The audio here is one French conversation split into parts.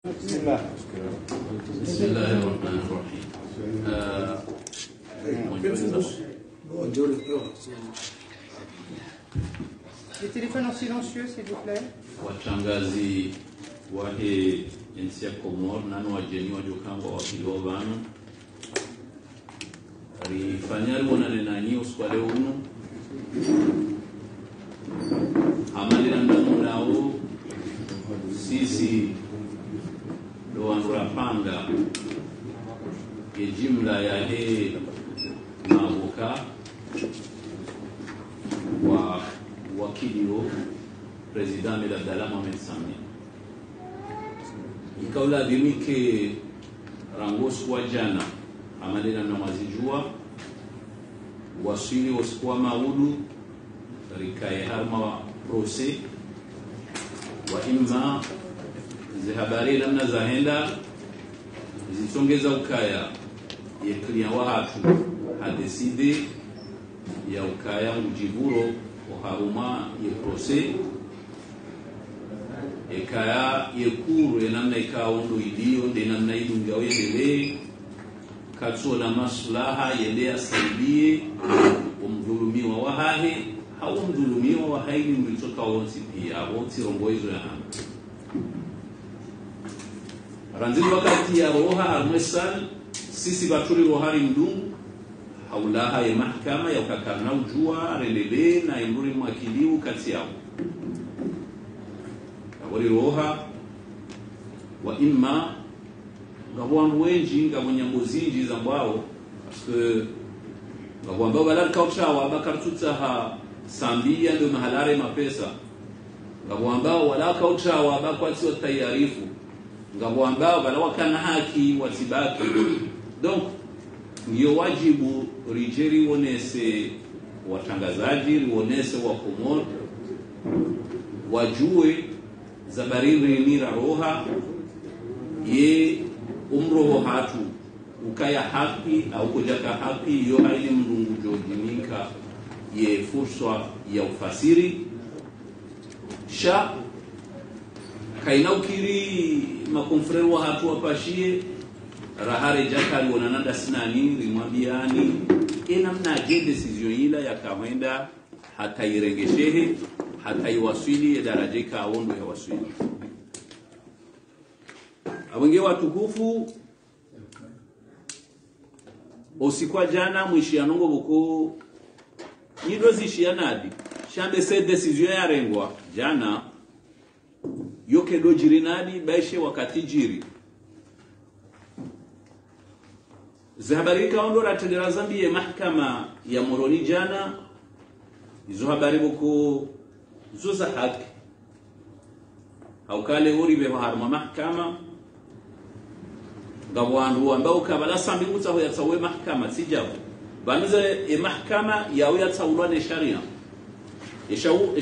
Bismillahirrahmanirrahim. Les téléphones en silencieux, s'il vous plaît. Wachangazi wahe nchi ya Komoro nano wajeni wajokamba wakilovano rifanyari wonane nanyi uskwale uno amalira ndamulao sisi dowanura panga ye jimla ya he mabuka wa wakilio President Abdallah Mohamed Sami ikaula dimike rangos wa jana amalina na mazijua wasili wasikuwa maudu rikaye harma prose wa imma zihabari namna zahenda zisongeza ukaya ye kliya wa hatu hadeside ya ukaya mjiburo haruma ye prose ekaya yekuru enamna ikaondo iliyo de namna idunga wendele katso na maslaha yende asaidie umdhulumiwa wahahe au mdhulumiwa wahaini mlitoka wonsi pia wonsi rongoizo ya hana ranzili wakati ya roha armesal sisi batuli rohari mdungu haulaha ya mahkama ya ukakarna ujua rendele na imruri mwakiliu kati yao wali roha wa imma ngabwandu wenji ngabonyambozinji zambao parce que ngabwamba balal kauchawa bakartutaha sambia ndio mahalare mapesa ngabwamba wala kauchawa bakwatsi tayarifu ngabwamba bala wakana haki watibaki donc ndio wajibu rijeri wonese watangazaji wonese wa Komoro wajue zabariri mira roha ye umroho hatu ukaya haki au kujaka haki yo haili mrungu jojimika ye fursa ya ufasiri sha kaina ukiri makonfrero wa hatu wapashie rahare jakari wanananda sinani rimwambiani namna je decision ila ya kamenda hata irengeshehe hata iwasili daraja ka ondo ya wasili abonge watukufu osikwa jana mwishianongo boko nido zishianadi shambe se decision ya rengwa jana yoke do jirinadi baishe wakati jiri zahabarika ondo ratendera zambi ya mahkama ya Moroni jana izo habari boko zuza haki haukale uri be harma mahkama gabwandu ambao kabala sambi mutaho yatsawe mahkama sijabu baniza e mahkama yawe yatsawulwa ne sharia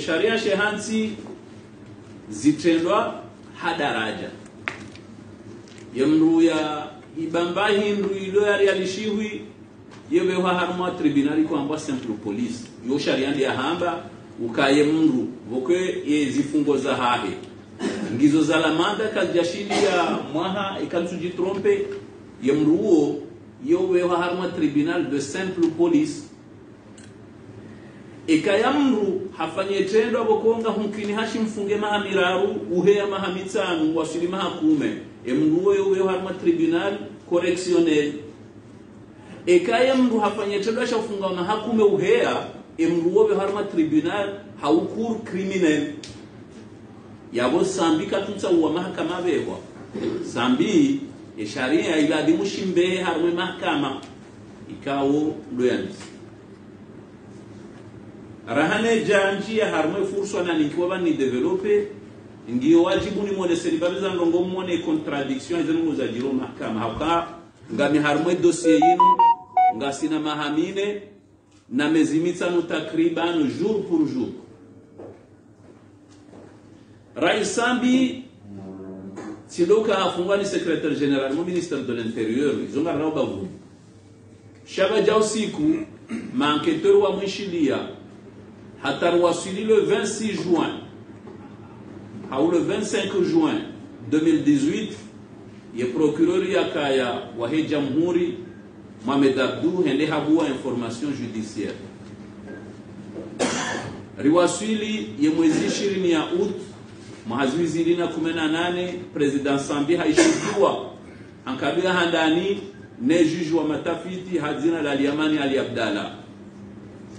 sharia shehansi zitendwa hadaraja yamru ya ibamba hindu ilo yari alishiwi yebe harma tribunali kwa amba simple police yo sharia ndi ahamba ukaye mndu voke ye zifungo za hahe ngizo za lamanda kajashili ya mwaha ikansuji trompe ye mruo yowe harma tribunal de simple police ikaya mru hafanye tendo abokonga hunkini hashi mfunge mahamiraru uheya mahamitanu wasili mahakume mruo yowe harma tribunal correctionnel ikaya mru hafanye tendo ashafunga mahakume uheya emruobe harma tribunal haukur criminel yabo sambi katutsa wa mahakama bewa sambi sharia ila dimushimbe harma mahakama ikao loyanis rahane janji ya harma furso na nikiwa ni developer ngiyo wajibu ni mode seribaza ndongo mone contradiction zenu za jiro mahakama hauka ngami harma dossier yinu ngasina mahamine na mezimitano takriban jour pour jour Rais Sambi sidoka afungani secrétaire général mu ministère de l'intérieur zonga rauba vu shaba jausiku manqueteur wa mwishilia hatar wasili le 26 juin ou le 25 juin 2018 ye procureur ya kaya wa he jamhuri Mohamed Abdou hende habua information judiciaire riwasili ye mwezi 20 ya août mwezi 2018 president Sambi haishukiwa ankabia handani ne juge wa matafiti hadzina la Yamani Ali Abdalla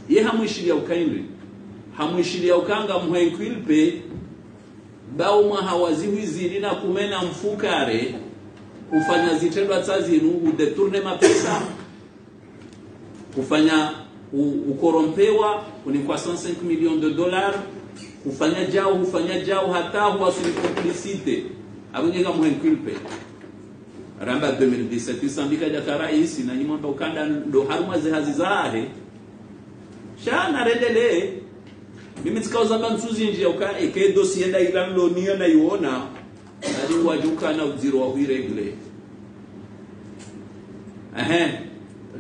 ye hamwishiria ukaindri hamwishiria ukanga muhenkwilpe bao mwahawazi wizili na kumena mfukare kufanya zitendwa tsazinu udetourne mapesa kufanya ukorompewa kuni kwa 105 millions de dollars kufanya jao hata huwa suli complicité abungega muhenkwilpe ramba 2017 isambika jakara isi na nyimamba ukanda ndo haruma zehazizahe shana redele mimi tikauza bantuzi nje uka eke dossier da ilanlo niyo na iona ali wajuka na uziro wa irregular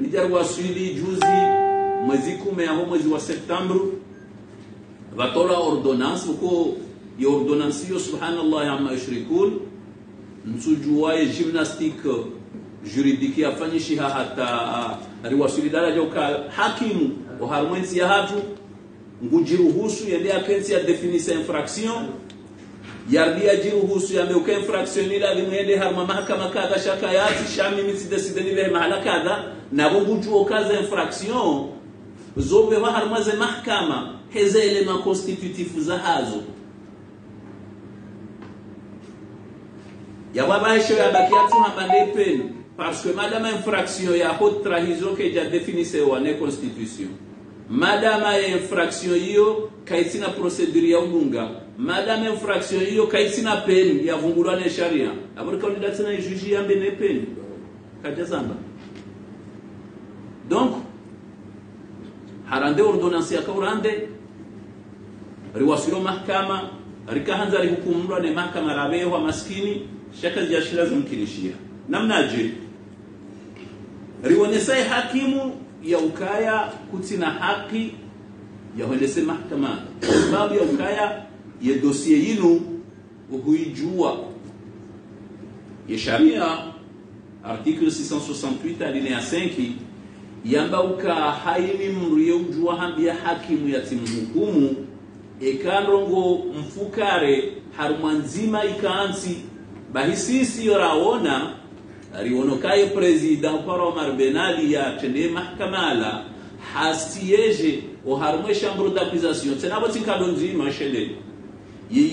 lijar wasili juzi mwezi 10 au mwezi wa September vatola ordonnance uko ya ordonnance yo subhanallah amma yushrikun msujuwae gymnastique juridique afanyishiha hata riwasili daraja uka hakimu wa harmwensi ya hatu ngujiruhusu yende apensi ya definisa infraction yardia jiruhusu ya meuka infraction ila limwende harma mahakama kadha shakayati shami mitsideside nile mahala kadha na bungujuo kaza infraction zobe wa harma ze mahakama heze elema constitutif za hazo ya wabaisho ya bakiatu mabande penu parce que madame infraction ya haute trahison que ja définissé wa ne constitution madame infraction hiyo kaitina procedure ya ubunga madame infraction hiyo kaitina peni ya vungulwa na sharia aburika unidati na juji ya mbene peni kajazamba donc harande ordonnance ya kaurande riwasiro mahkama rikahanza rihukumulwa ne mahkama rabeho maskini shaka jashira zimkinishia namnaje riwonesai hakimu ya ukaya kutina haki ya huendese mahkama sababu ya ukaya ya dossier yinu uhuijua ya sharia article 668 alinea 5 yamba uka haini mruye ujua hambia hakimu ya timhukumu ekandrongo mfukare harumanzima ikaansi bahisisi yoraona rionokaye president para Omar Ben Ali ya tende mahkamala hasiege o harmwe chambre d'accusation tena tikado nzima shele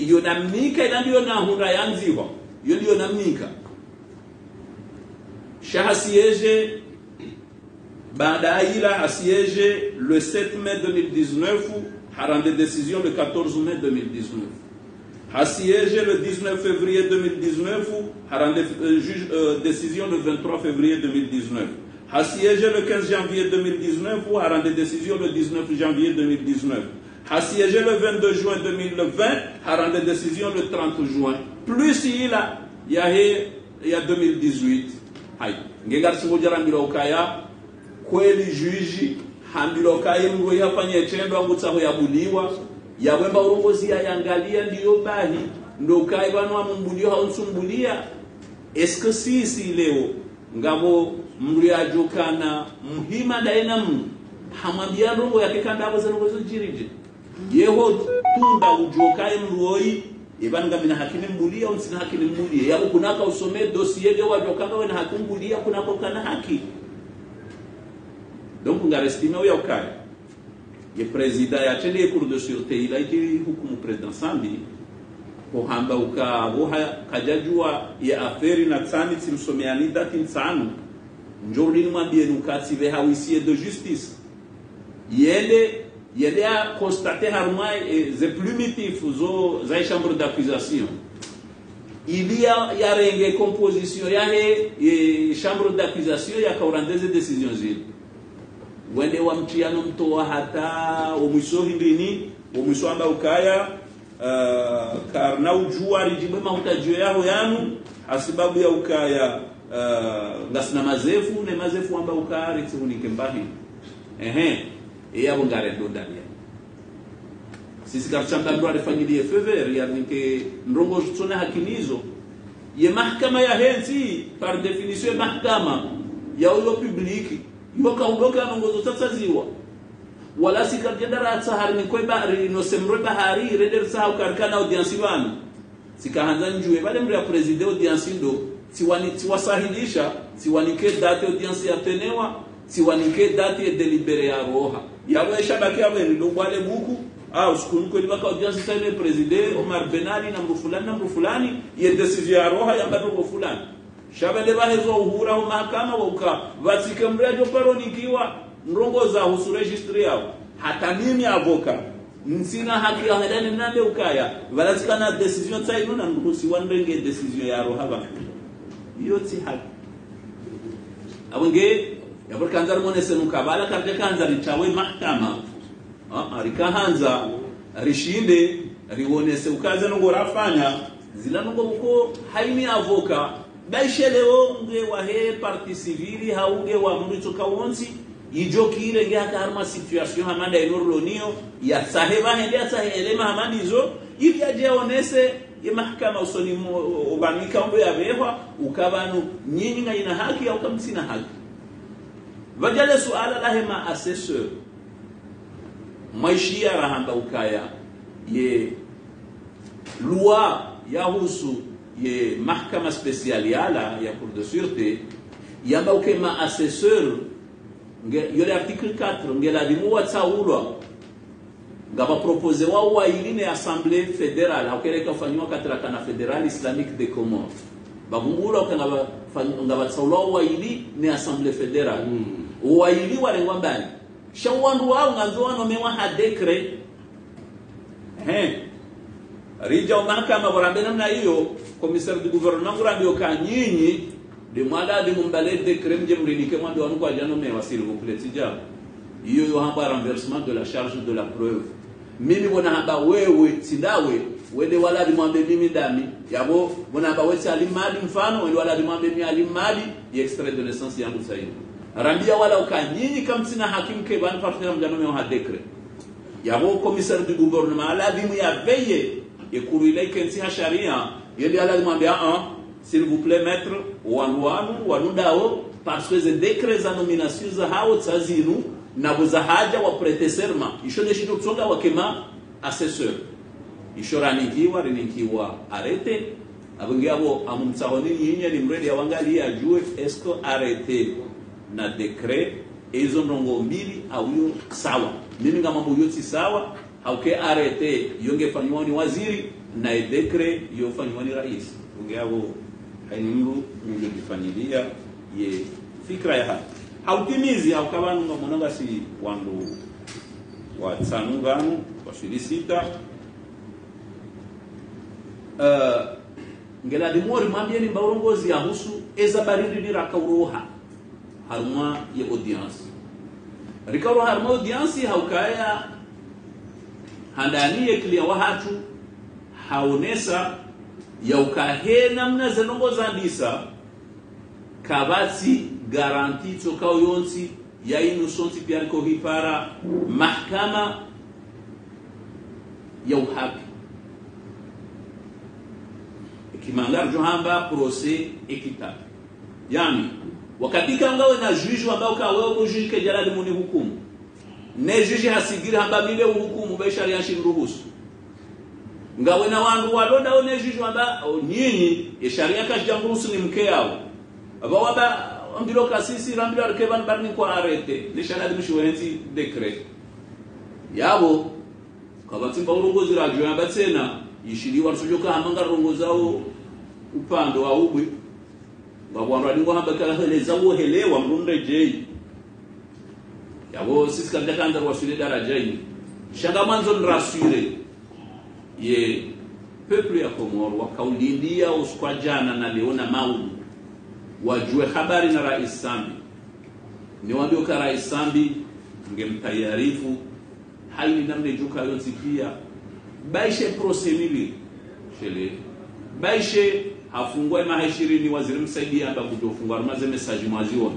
yo namika ina ndio na hunda yanziwa yo ndio namika shahasiege baada ila hasiege le 7 mai 2019 harande décision le 14 mai 2019 assiégé le 19 février 2019, a rendu décision le 23 février 2019. Assiégé le 15 janvier 2019, a rendu décision le 19 janvier 2019. Assiégé le 22 juin 2020, a rendu décision le 30 juin. Plus il y a 2018. Aïe. Ngegar singojara mbirokaya kweli juji hambirokaye mwe yafanye tendo angutsaho yabuliwa yawemba urongozi yangalia ndiyo bahi ndo kai bana wamumbulio hausumbulia eske sisi leo ngabo mliajukana muhima daina hamwambia rongo yake kanda abo zanongozo jirije yeho tunda ujokaye mruoi ibanga mina hakini mbulia unsina hakini mbulia yabo kunaka usome dossier de wajokanga wana hakumbulia kunako kana haki donc ngarestime uya ukaya ye président ya tele cour de sûreté il a été hukumu président Sambi kohamba ukaboha kajajua ya aferi na tsani timsomeani dati nsanu njorni mwambie nukati ve hawisie de justice yende a constater harma ze plumitif zo za chambre d'accusation il y a renge composition ya chambre d'accusation ya kaurandeze décisions zile wende wa mtiano mtoa hata umwisohi ndini umwiso amba ukaya karna ujua rijibema utajio yao yanu asibabu ya ukaya ngasina mazefu ne mazefu amba ukaya ritihunike mbahi yabo ngare ndondalia sisi karchamba ndo alifanyilie fever ya nike ndrongo tsone hakinizo ye mahkama ya hensi par définition mahkama ya ulo public yoka udoka nongozo tsaziwa wala sikajendara tsahar ni kwe bahari no semro bahari reder sa ukarkana audience bana sikahanza njue bale mri ya president audience ndo siwasahilisha siwanike date audience ya tenewa siwanike date delibere ya roha yawe shabaki yawe ndo wale buku au sikunu kweli baka audience tane president Omar Benali na mru fulani ye decision ya roha ya bado fulani shabende bahezo uhura ho mahakama wauka vatsike mrejo paronikiwa ndongo za husu registry yao hata mimi avoka nsina haki ya hedani nande ukaya valatikana decision tsaino na ndusi wandenge decision ya roha ba yoti haki abonge yabarkanzar monese nukabala karje kanzar chawe mahkama arikahanza rishinde riwonese ukaze ngo rafanya zila ngo buko haimi avoka baisheleo nge wa he parti civili hauge wa mtu kawonsi ijo kile nge akarma situation hamanda inorlonio ya saheba hende ya sahelema hamandizo ili aje onese ya mahakama usoni ubanika mbo ya behwa ukabanu nyinyi ngaina haki au kamsina haki vajale suala lahema assesseur maishia rahamba ukaya ye loi ya husu ye mahkama spéciale yala ya cour de sûreté yamba ukema assesseur yole article 4 ngela dimuwa tsaulwa ngaba proposer wa iline assemblée fédérale akereka fanywa katraka na fédérale islamique des Comores bagungula ngaba tsaulwa wa ili ne assemblée fédérale wa ili walengwa mbali shawandu wao nganzo wano mewa ha decret rija mahakama borambe namna hiyo commissaire du gouvernement ngurambio kanyinyi de mwala de mumbale decret mje mridike mwambe wanu kwa jano mewa s'il vous plaît tija hiyo yo hamba renversement de la charge de la preuve mimi bona hamba wewe sidawe wende wala dimwambe mimi dami yabo bona hamba wewe alimali mfano wende wala dimwambe mimi alimali extrait de naissance yangu sahihi rambia wala ukanyinyi kamsina hakim ke ban partenaire mjano mewa ha decret yabo commissaire du gouvernement ala dimu ya veille et kurile kensi ha sharia yende ala dimwambia s'il vous plaît maître wanu dao parce que les décrets za nomination za hao tsazinu na buzahaja wa prêter serment ishone shindo tsonga wakema assesseur ishoranikiwa rinikiwa arete abungiabo amumtsahoni nyinya ni mredi ya wangali ajue est-ce que arrêter na décret ezo ndongo mbili au sawa mimi ngama muyoti sawa hauke arrêter yonge fanywa ni waziri na décret yofanywa ni rais ungeabo hainimu nilifanyilia ye fikra ya hautimizi haukabanu ngamonanga si wandu wa tsanunganu wa shilisita ngela dimori mambieni mbaurongozi ya husu eza baridi ni rakauroha harma ye audience rikauroha harma audience haukaya handani ye klia wahatu haonesa ya ukahe namna zenongo zandisa kabati garanti tokao yonsi ya innocenti pianko hipara mahkama ya uhaki kimangar johamba procès équitable yani wakati kangawe na juge ambao kawe juge ke jalali muni hukumu ne juge hasigiri hamba mile hukumu be sharia shinruhusu ngawe na wandu walonda one juge amba nyinyi ya sharia kashjamruhusu ni mke yao abawaba ambilo kasisi rambilo arkeban barni kwa arete ni sharia dimshwenzi decret yabo kabati mbaurongozi radio amba tena yishiriwa rusojoka hamanga rongozao upando wa ubwe ngabwandu adingo hamba kala heleza wo helewa mrunde jei yabo sisi kabla kanda wasule daraja hii shanga manzo nrasure ye peuple ya Komoro wakaulindia uskwa jana na leona maulu wajue habari na Rais Sambi ni wambio ka Rais Sambi ngemtayarifu haini namne juka yonsi pia baishe prosemili shele baishe hafungwa ma 20 waziri msaidia amba kutofungwa maze message mwaziona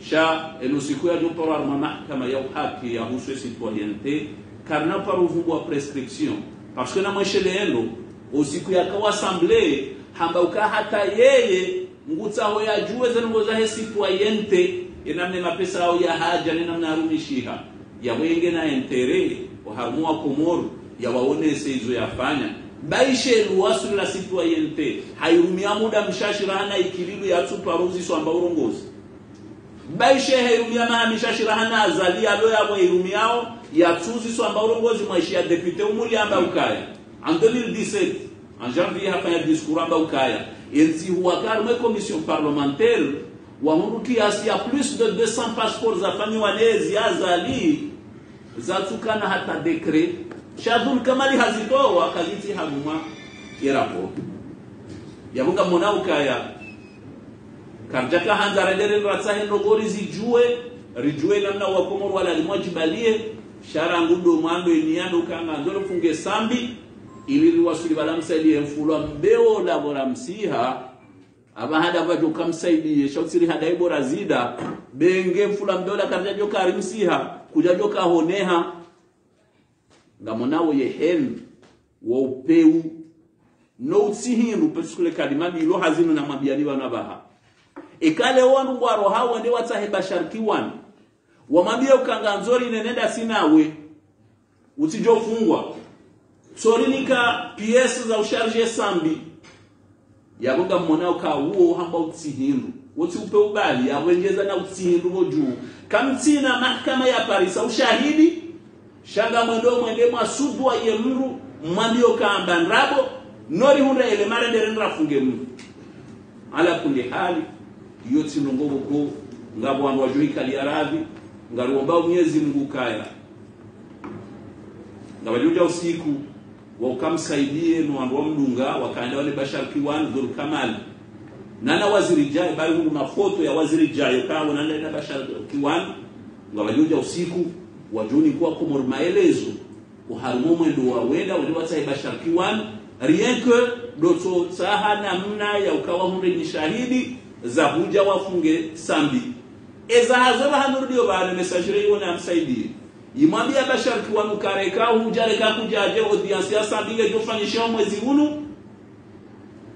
sha elusiku ya dopora mahakama ya haki ya husu citoyenneté karna par uvumbu wa prescription parce que na mweshele eno usiku ya kwa assemblée hamba uka hata yeye ngutsaho yajue zenongoza he citoyente enamne mapesa au ya haja nenamna arumishiha ya wenge na entere waharumua Komoro ya waone seizo yafanya baishe luwasu la citoyente hairumia muda mshashirana ikililu ya tuparuzi so amba urongozi baishe hairumia maha mshashirana azali alo ya wairumiao ya tuzi so amba urongozi maishi ya depute umuli amba ukaya en 2017 en janvier hafanya discours amba ukaya elzi huwakar me commission parlementaire wa huruki asia plus de 200 passports za fami wanezi azali za tukana hata dekret Shadul Kamali hazitoa kaziti hamuma kirapo yabunga monao kaya karjaka hanza redere ratsahe ndogori rijue namna wa Komoro wala limwajibalie shara ngudo mwando eniano kanga ndolo funge sambi ili liwasuli balamsaidie mfulwa mbeo la bora msiha abahada bajo kamsaidie shautiri hada ibora zida benge mfulwa mbeo la karjajo karimsiha kujajo kahoneha ngamonawo yehen wa upeu no utsihindu pesikule kalimani ilo hazinu na mabiani wanabaha ikale wanu ngwaro hawo ndi watsahe bashariki wanu wamambia ukanganzori nenenda sinawe utijofungwa sorinika PS za usharje sambi yabunga mmonao ka uo hamba utsihindu wote upe ubali yawengeza na utsihindu boju kamtina mahakama ya Paris ushahidi shanga mwende mwasudwa ye mru mwambio kamba nrabo nori hunde ele mara nderendra funge mru ala kulli hali yoti nongogo ko ngabo wandu wajui kali arabi ngaruomba Mwenyezi Mungu kaya ngabajuja usiku wa ukamsaidie no wandu mdunga wakaenda wale bashariki wan dhul kamal nana waziri jai bali hundu mafoto ya waziri jai kawa nana bashariki wan ngabajuja usiku wajuni kwa Komoro maelezo uharumu mwendo wa wenda wali watsahe bashariki wan rien que doto saha namna ya ukawa hunde ni shahidi za huja wafunge sambi eza hazora hanurdio baada messagere yona amsaidie imwambia bashariki wan ukareka hujareka kujaje audience ya sambi ngejofanyisha mwezi hunu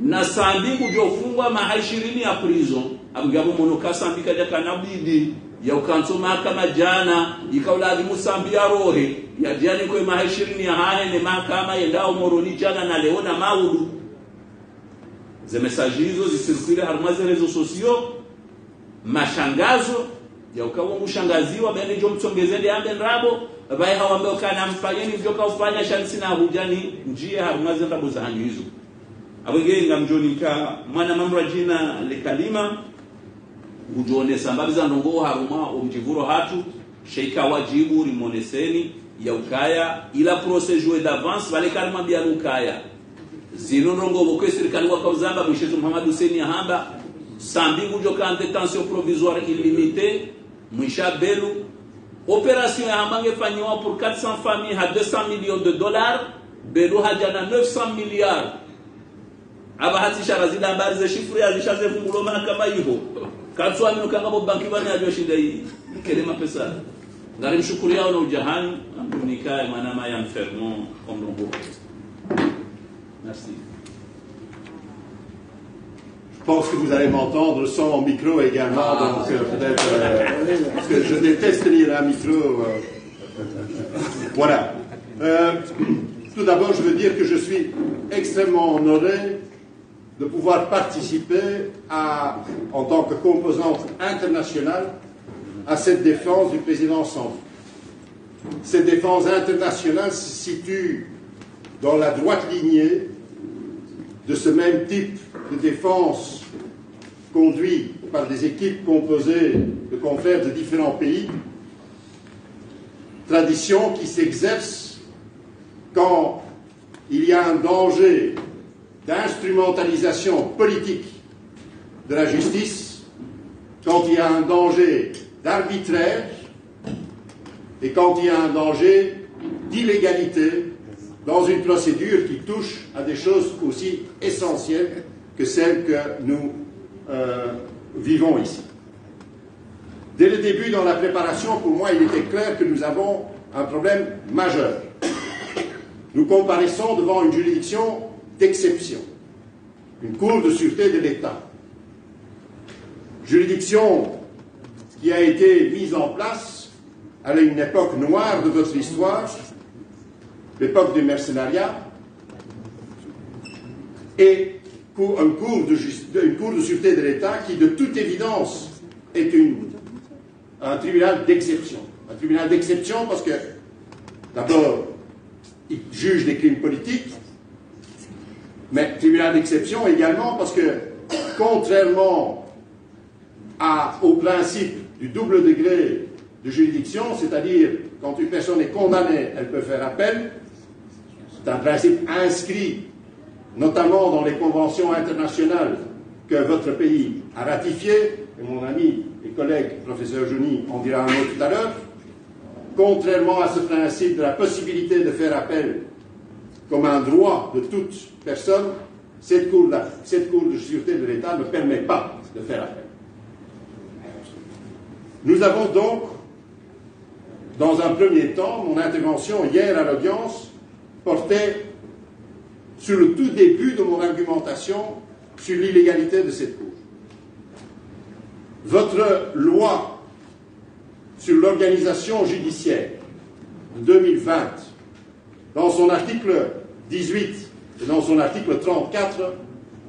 na sambi kujofungwa maha 20 ya prison abugabo monoka sambi kaja kanabidi ya ukansoma kama jana ikaula musambi ya rohe ya jana kwa maha 20 ya hane ne mahakama yendao moroni jana na leona maudu ze message hizo zisirikule harmaze rezo sosio mashangazo ya ukawa mshangaziwa bene jo mtongezende ambe nrabo bai hawambe kana mfanyeni ndio kaufanya shansi na hujani njia harmaze nrabo za hanyu hizo abenge ngamjoni ka mwana mamra jina lekalima ujone sambabi za ndongo haruma omjivuro hatu sheika wajibu rimoneseni ya ukaya ila procedure d'avance vale kalma bia ukaya zino ndongo bokwe serikali wakauzamba mwishezo Muhammad Hussein Ahamba sambi ngujo ka detention provisoire illimitée mwisha belu opération ya Ahamba ngefanywa pour 400 familles à 200 millions de dollars belu hajana 900 milliards aba hati sharazida habari za shifuri azishaze fungulo mahakama hiyo katswa mimi kangabo banki bana ajua shida hii kelema pesa ngari mshukuru yao na ujahani amtunikae manama ya mfermo komrongo. Merci. Je pense que vous allez m'entendre sans mon micro également, donc peut-être parce que je déteste lire un micro. Voilà. Tout d'abord, je veux dire que je suis extrêmement honoré de pouvoir participer en tant que composante internationale à cette défense du président Sambou. Cette défense internationale se situe dans la droite lignée de ce même type de défense conduit par des équipes composées de confrères de différents pays, tradition qui s'exerce quand il y a un danger d'instrumentalisation politique de la justice, quand il y a un danger d'arbitraire et quand il y a un danger d'illégalité dans une procédure qui touche à des choses aussi essentielles que celles que nous vivons ici. Dès le début, dans la préparation, pour moi, il était clair que nous avons un problème majeur. Nous comparaissons devant une juridiction d'exception. une cour de sûreté de l'État. Juridiction qui a été mise en place à une époque noire de votre histoire, l'époque du mercenariat, et une cour de sûreté de l'État qui, de toute évidence, est un tribunal d'exception. Un tribunal d'exception parce que, d'abord, il juge des crimes politiques, mais tribunal d'exception également parce que, contrairement au principe du double degré de juridiction, c'est-à-dire quand une personne est condamnée, elle peut faire appel, c'est un principe inscrit notamment dans les conventions internationales que votre pays a ratifiées, et mon ami et collègue professeur Jouni en dira un mot tout à l'heure. Contrairement à ce principe de la possibilité de faire appel comme un droit de toute personne, cette cour de sûreté de l'État ne permet pas de faire appel. Nous avons donc, dans un premier temps, mon intervention hier à l'audience portait sur le tout début de mon argumentation sur l'illégalité de cette cour. Votre loi sur l'organisation judiciaire de 2020, dans son article 18 et dans son article 34,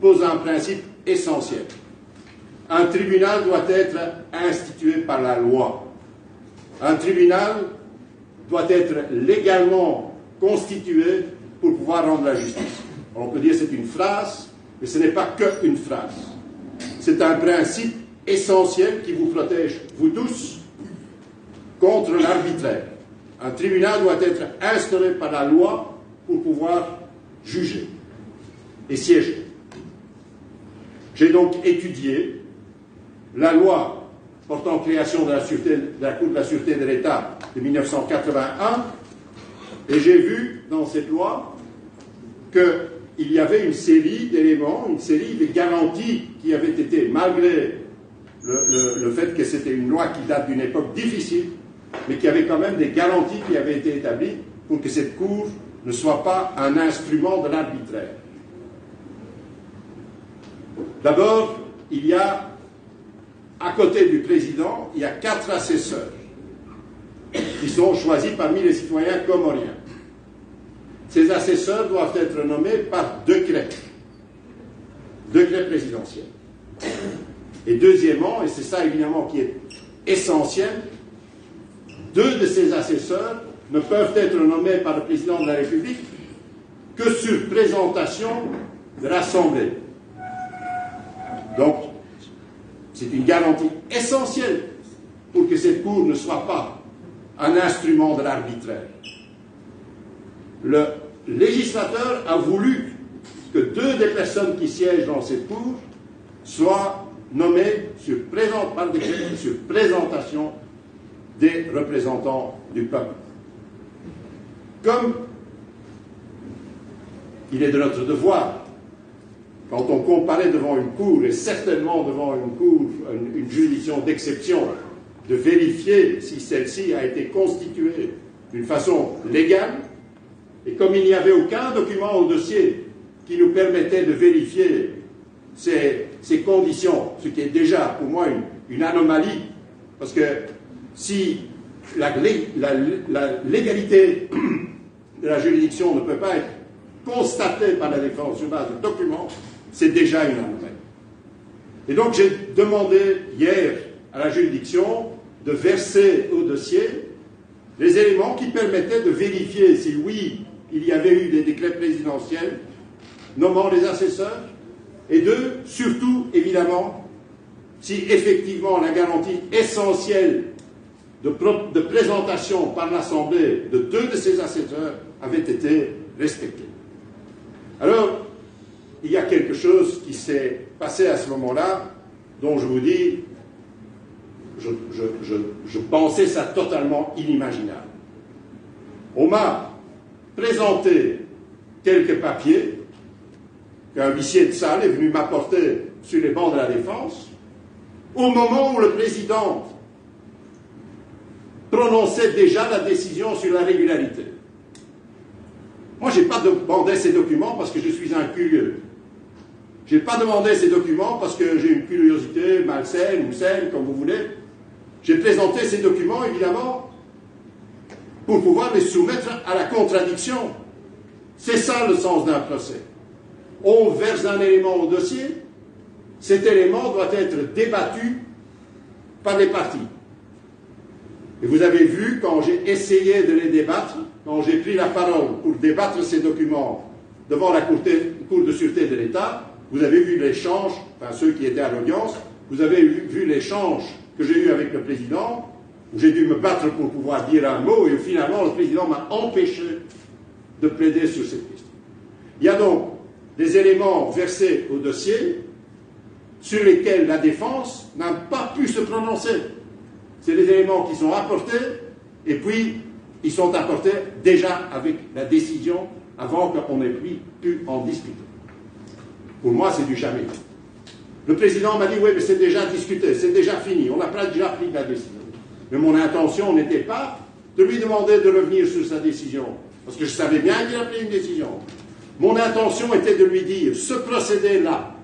pose un principe essentiel. Un tribunal doit être institué par la loi. Un tribunal doit être légalement constitué pour pouvoir rendre la justice. On peut dire que c'est une phrase, mais ce n'est pas qu'une phrase. C'est un principe essentiel qui vous protège, vous tous, contre l'arbitraire. Un tribunal doit être instauré par la loi pour pouvoir juger et siéger. J'ai donc étudié la loi portant création de la Cour de la Sûreté de l'État de 1981, et j'ai vu dans cette loi qu'il y avait une série d'éléments, une série de garanties qui avaient été, malgré le fait que c'était une loi qui date d'une époque difficile, mais qu'il y avait quand même des garanties qui avaient été établies pour que cette Cour ne soit pas un instrument de l'arbitraire. D'abord, il y a, à côté du président, il y a 4 assesseurs qui sont choisis parmi les citoyens comoriens. Ces assesseurs doivent être nommés par décret présidentiel. Et deuxièmement, et c'est ça évidemment qui est essentiel, 2 de ces assesseurs ne peuvent être nommés par le président de la République que sur présentation de l'Assemblée. Donc, c'est une garantie essentielle pour que cette Cour ne soit pas un instrument de l'arbitraire. Le législateur a voulu que 2 des personnes qui siègent dans cette Cour soient nommées par décret sur présentation des représentants du peuple. Comme il est de notre devoir, quand on comparaît devant une cour, et certainement devant une cour, une juridiction d'exception, de vérifier si celle-ci a été constituée d'une façon légale, et comme il n'y avait aucun document au dossier qui nous permettait de vérifier ces conditions, ce qui est déjà pour moi une anomalie, parce que si la légalité de la juridiction ne peut pas être constatée par la défense sur base de documents, c'est déjà une anomalie. Et donc j'ai demandé hier à la juridiction de verser au dossier les éléments qui permettaient de vérifier si oui, il y avait eu des décrets présidentiels nommant les assesseurs, et surtout, évidemment, si effectivement la garantie essentielle de présentation par l'Assemblée de 2 de ces assesseurs avait été respectée. Alors, il y a quelque chose qui s'est passé à ce moment-là, dont je vous dis, je pensais ça totalement inimaginable. On m'a présenté quelques papiers qu'un huissier de salle est venu m'apporter sur les bancs de la Défense, au moment où le président prononçait déjà la décision sur la régularité. Moi, je n'ai pas demandé ces documents parce que je suis un curieux. Je n'ai pas demandé ces documents parce que j'ai une curiosité malsaine ou saine, comme vous voulez. J'ai présenté ces documents, évidemment, pour pouvoir les soumettre à la contradiction. C'est ça le sens d'un procès. On verse un élément au dossier, cet élément doit être débattu par les parties. Et vous avez vu, quand j'ai essayé de les débattre, quand j'ai pris la parole pour débattre ces documents devant la Cour de sûreté de l'État, vous avez vu l'échange, enfin ceux qui étaient à l'audience, vous avez vu l'échange que j'ai eu avec le président, où j'ai dû me battre pour pouvoir dire un mot, et finalement le président m'a empêché de plaider sur cette question. Il y a donc des éléments versés au dossier sur lesquels la défense n'a pas pu se prononcer. C'est des éléments qui sont apportés, et puis ils sont apportés déjà avec la décision avant qu'on ait pu en discuter. Pour moi, c'est du jamais. Le président m'a dit, oui, mais c'est déjà discuté, c'est déjà fini, on n'a déjà pris la décision. Mais mon intention n'était pas de lui demander de revenir sur sa décision, parce que je savais bien qu'il a pris une décision. Mon intention était de lui dire, ce procédé-là,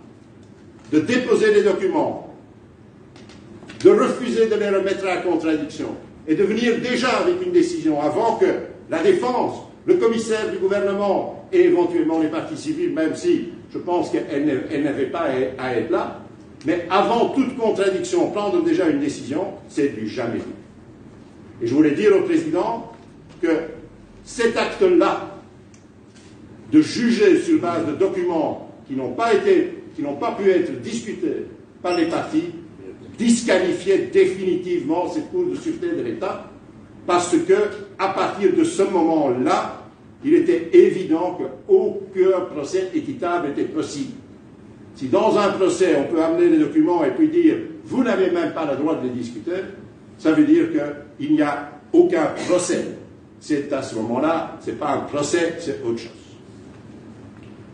de déposer les documents, de refuser de les remettre à la contradiction, et de venir déjà avec une décision avant que la défense, le commissaire du gouvernement et éventuellement les parties civiles, même si je pense qu'elles n'avaient pas à être là, mais avant toute contradiction, prendre déjà une décision, c'est du jamais vu. Et je voulais dire au président que cet acte-là, de juger sur base de documents qui n'ont pas pu être discutés par les parties, disqualifiait définitivement cette Cour de sûreté de l'État, parce que, à partir de ce moment-là, il était évident qu'aucun procès équitable était possible. Si dans un procès, on peut amener les documents et puis dire « vous n'avez même pas le droit de les discuter », ça veut dire qu'il n'y a aucun procès. C'est à ce moment-là, ce n'est pas un procès, c'est autre chose.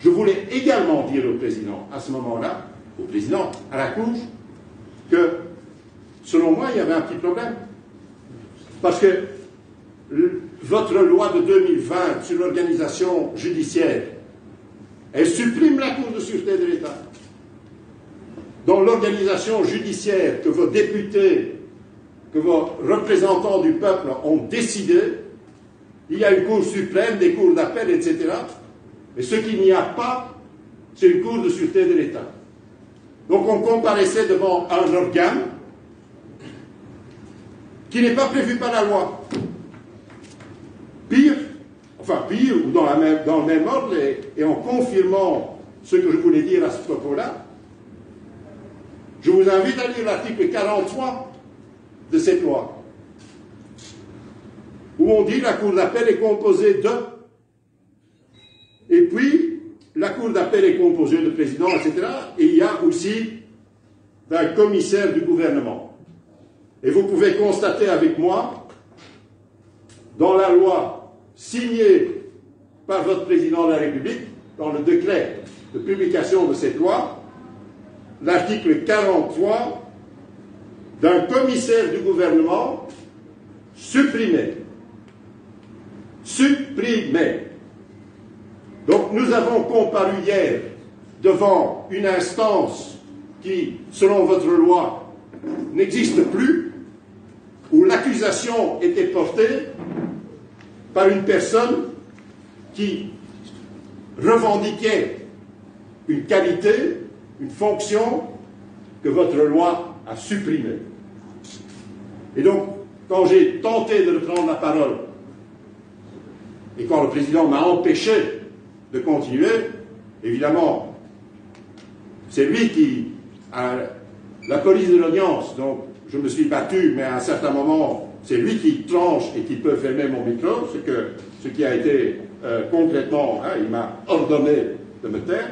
Je voulais également dire au président, à ce moment-là, au président, à la Cour, que, selon moi, il y avait un petit problème. Parce que votre loi de 2020 sur l'organisation judiciaire, elle supprime la Cour de sûreté de l'État. Dans l'organisation judiciaire que vos députés, que vos représentants du peuple ont décidé, il y a une Cour suprême, des cours d'appel, etc. Mais ce qu'il n'y a pas, c'est une Cour de sûreté de l'État. Donc on comparaissait devant un organe qui n'est pas prévu par la loi. Pire, ou dans le même ordre, et en confirmant ce que je voulais dire à ce propos-là, je vous invite à lire l'article 43 de cette loi, où on dit que la Cour d'appel est composée de, et puis la Cour d'appel est composée de président, etc., et il y a aussi d'un commissaire du gouvernement. Et vous pouvez constater avec moi, dans la loi signée par votre président de la République, dans le décret de publication de cette loi, l'article 43 d'un commissaire du gouvernement supprimé. Supprimé. Donc nous avons comparu hier devant une instance qui, selon votre loi, n'existe plus, où l'accusation était portée par une personne qui revendiquait une qualité, une fonction que votre loi a supprimée. Et donc, quand j'ai tenté de prendre la parole, et quand le président m'a empêché de continuer, évidemment, c'est lui qui a la police de l'audience, donc je me suis battu, mais à un certain moment, c'est lui qui tranche et qui peut fermer mon micro, ce qui a été concrètement, il m'a ordonné de me taire.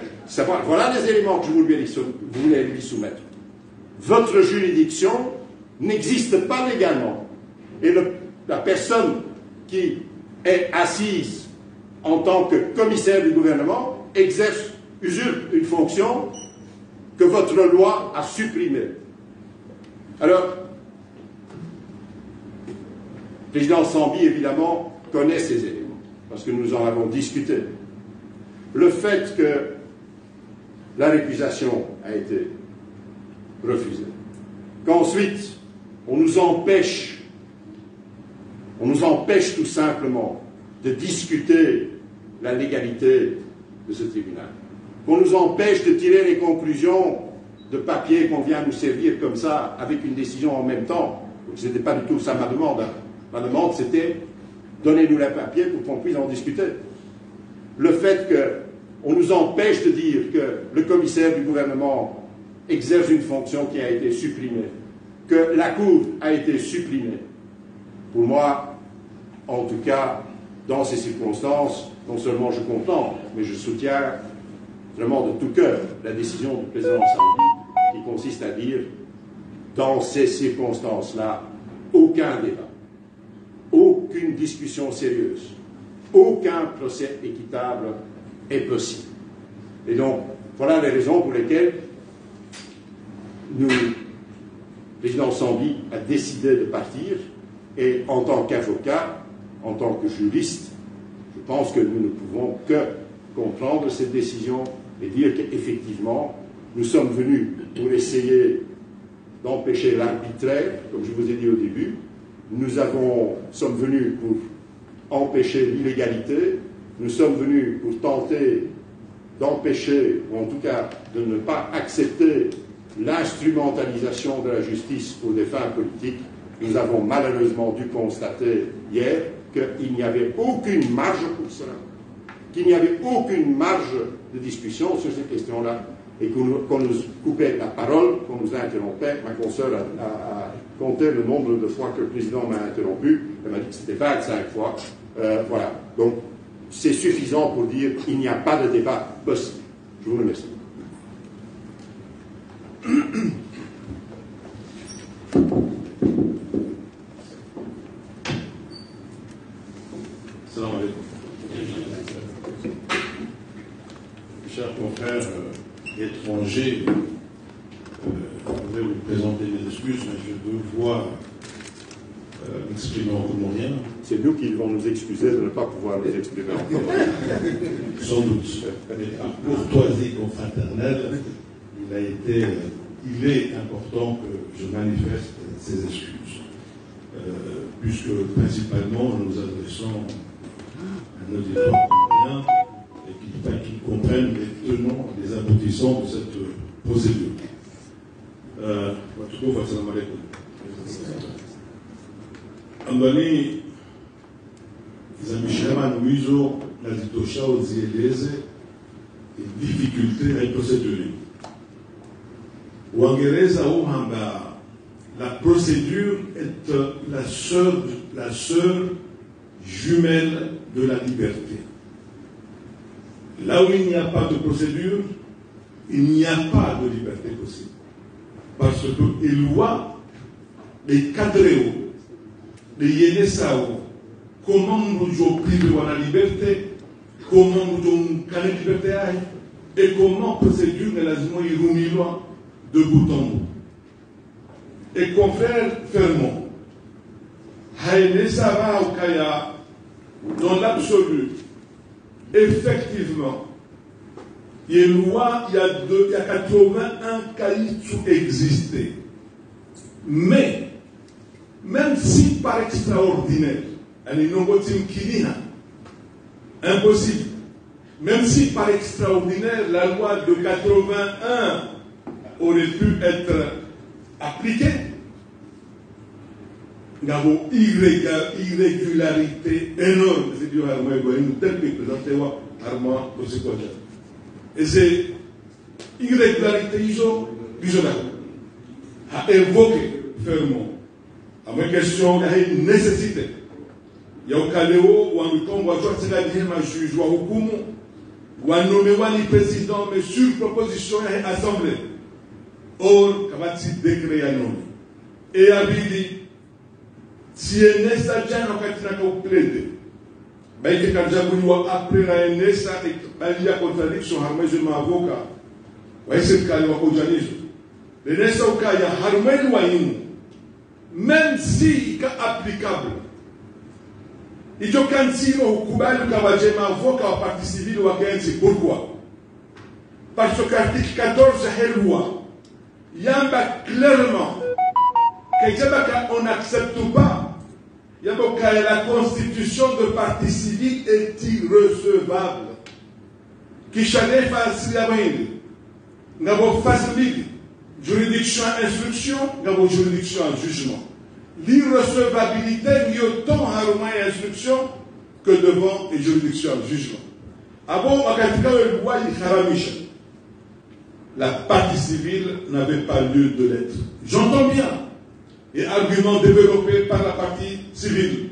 Voilà les éléments que je voulais lui soumettre. Votre juridiction n'existe pas légalement. Et la personne qui est assise en tant que commissaire du gouvernement usurpe une fonction que votre loi a supprimée. Alors, le président Sambi, évidemment, connaît ces éléments, parce que nous en avons discuté. Le fait que la récusation a été refusée. Qu'ensuite, on nous empêche tout simplement de discuter la légalité de ce tribunal. Qu'on nous empêche de tirer les conclusions de papier qu'on vient nous servir comme ça, avec une décision en même temps. Ce n'était pas du tout ça ma demande. Ma demande, c'était donnez-nous les papiers pour qu'on puisse en discuter. Le fait qu'on nous empêche de dire que le commissaire du gouvernement exerce une fonction qui a été supprimée, que la Cour a été supprimée, pour moi, en tout cas, dans ces circonstances, non seulement je comprends, mais je soutiens vraiment de tout cœur la décision du président Sandi qui consiste à dire, dans ces circonstances-là, aucun débat, aucune discussion sérieuse, aucun procès équitable est possible. Et donc, voilà les raisons pour lesquelles le président Sandi a décidé de partir, et en tant qu'avocat, en tant que juriste, je pense que nous ne pouvons que comprendre cette décision et dire qu'effectivement, nous sommes venus pour essayer d'empêcher l'arbitraire, comme je vous ai dit au début. Nous sommes venus pour empêcher l'illégalité. Nous sommes venus pour tenter d'empêcher, ou en tout cas de ne pas accepter l'instrumentalisation de la justice pour des fins politiques. Nous avons malheureusement dû constater hier qu'il n'y avait aucune marge pour cela, qu'il n'y avait aucune marge de discussion sur ces questions-là, et qu'on nous coupait la parole, qu'on nous interrompait. Ma consoeur a compté le nombre de fois que le président m'a interrompu. Elle m'a dit que c'était 25 fois. Voilà. Donc, c'est suffisant pour dire qu'il n'y a pas de débat possible. Je vous remercie. Salam alaikum. Chers confrères étrangers, je vais vous présenter mes excuses, mais je dois m'exprimer en comorien. C'est nous qui devons nous excuser de ne pas pouvoir nous exprimer en comorien. Sans doute. Mais par courtoisie confraternelle, il est important que je manifeste ces excuses. Puisque principalement nous nous adressons à nos auditeurs comoriens et qu'ils comprennent les tenants et les aboutissants de cette procédure. Andani zamishama nuizo na zitosha uzieleze difficulté à procédure. Uingereza uhamba la procédure est la sœur jumelle de la liberté. Là où il n'y a pas de procédure, il n'y a pas de liberté possible. Parce que les lois, les cadres, les yénesao, comment nous privons la liberté, comment nous la liberté et comment procédure ne la de bout en bout. Et confrère Fermont, Haïnesava Okaya, dans l'absolu, effectivement, il y a 81 caïds qui existaient. Mais, même si par extraordinaire, impossible, même si par extraordinaire, la loi de 81 aurait pu être appliquée, nous avons une irrégularité énorme. C'est du une telle présenté et c'est irrégularité, ils ont à évoquer fermement. À ma question, il y a une nécessité. Il y a un caléo où on tombe, c'est la deuxième juge, ou un nommé un président, mais sur proposition de l'Assemblée. Or, il y a un décret à nommer. Et à Bili, si un Nessa Djan a plaidé, mais il y a après un Nessa, il y a contradiction, je m'avocat. Oui, c'est le cas de l'organisme. Le Nessa au cas, il y a Harmel Waïm, même si c'est applicable. Il y a un si au Kuba, le Kabadjema avocat au parti civil ou à Kenzi. Pourquoi? parce qu'article 14 de la loi, il y a clairement qu'on n'accepte pas, il y a que la constitution de partie civile est irrecevable. Qui chalet facile à venir. Nous avons facilité juridiction à instruction, nous avons juridiction à jugement. L'irrecevabilité est autant à instruction que devant les juridictions à jugement. Avant, la partie civile n'avait pas lieu de l'être. J'entends bien les arguments développés par la partie civile.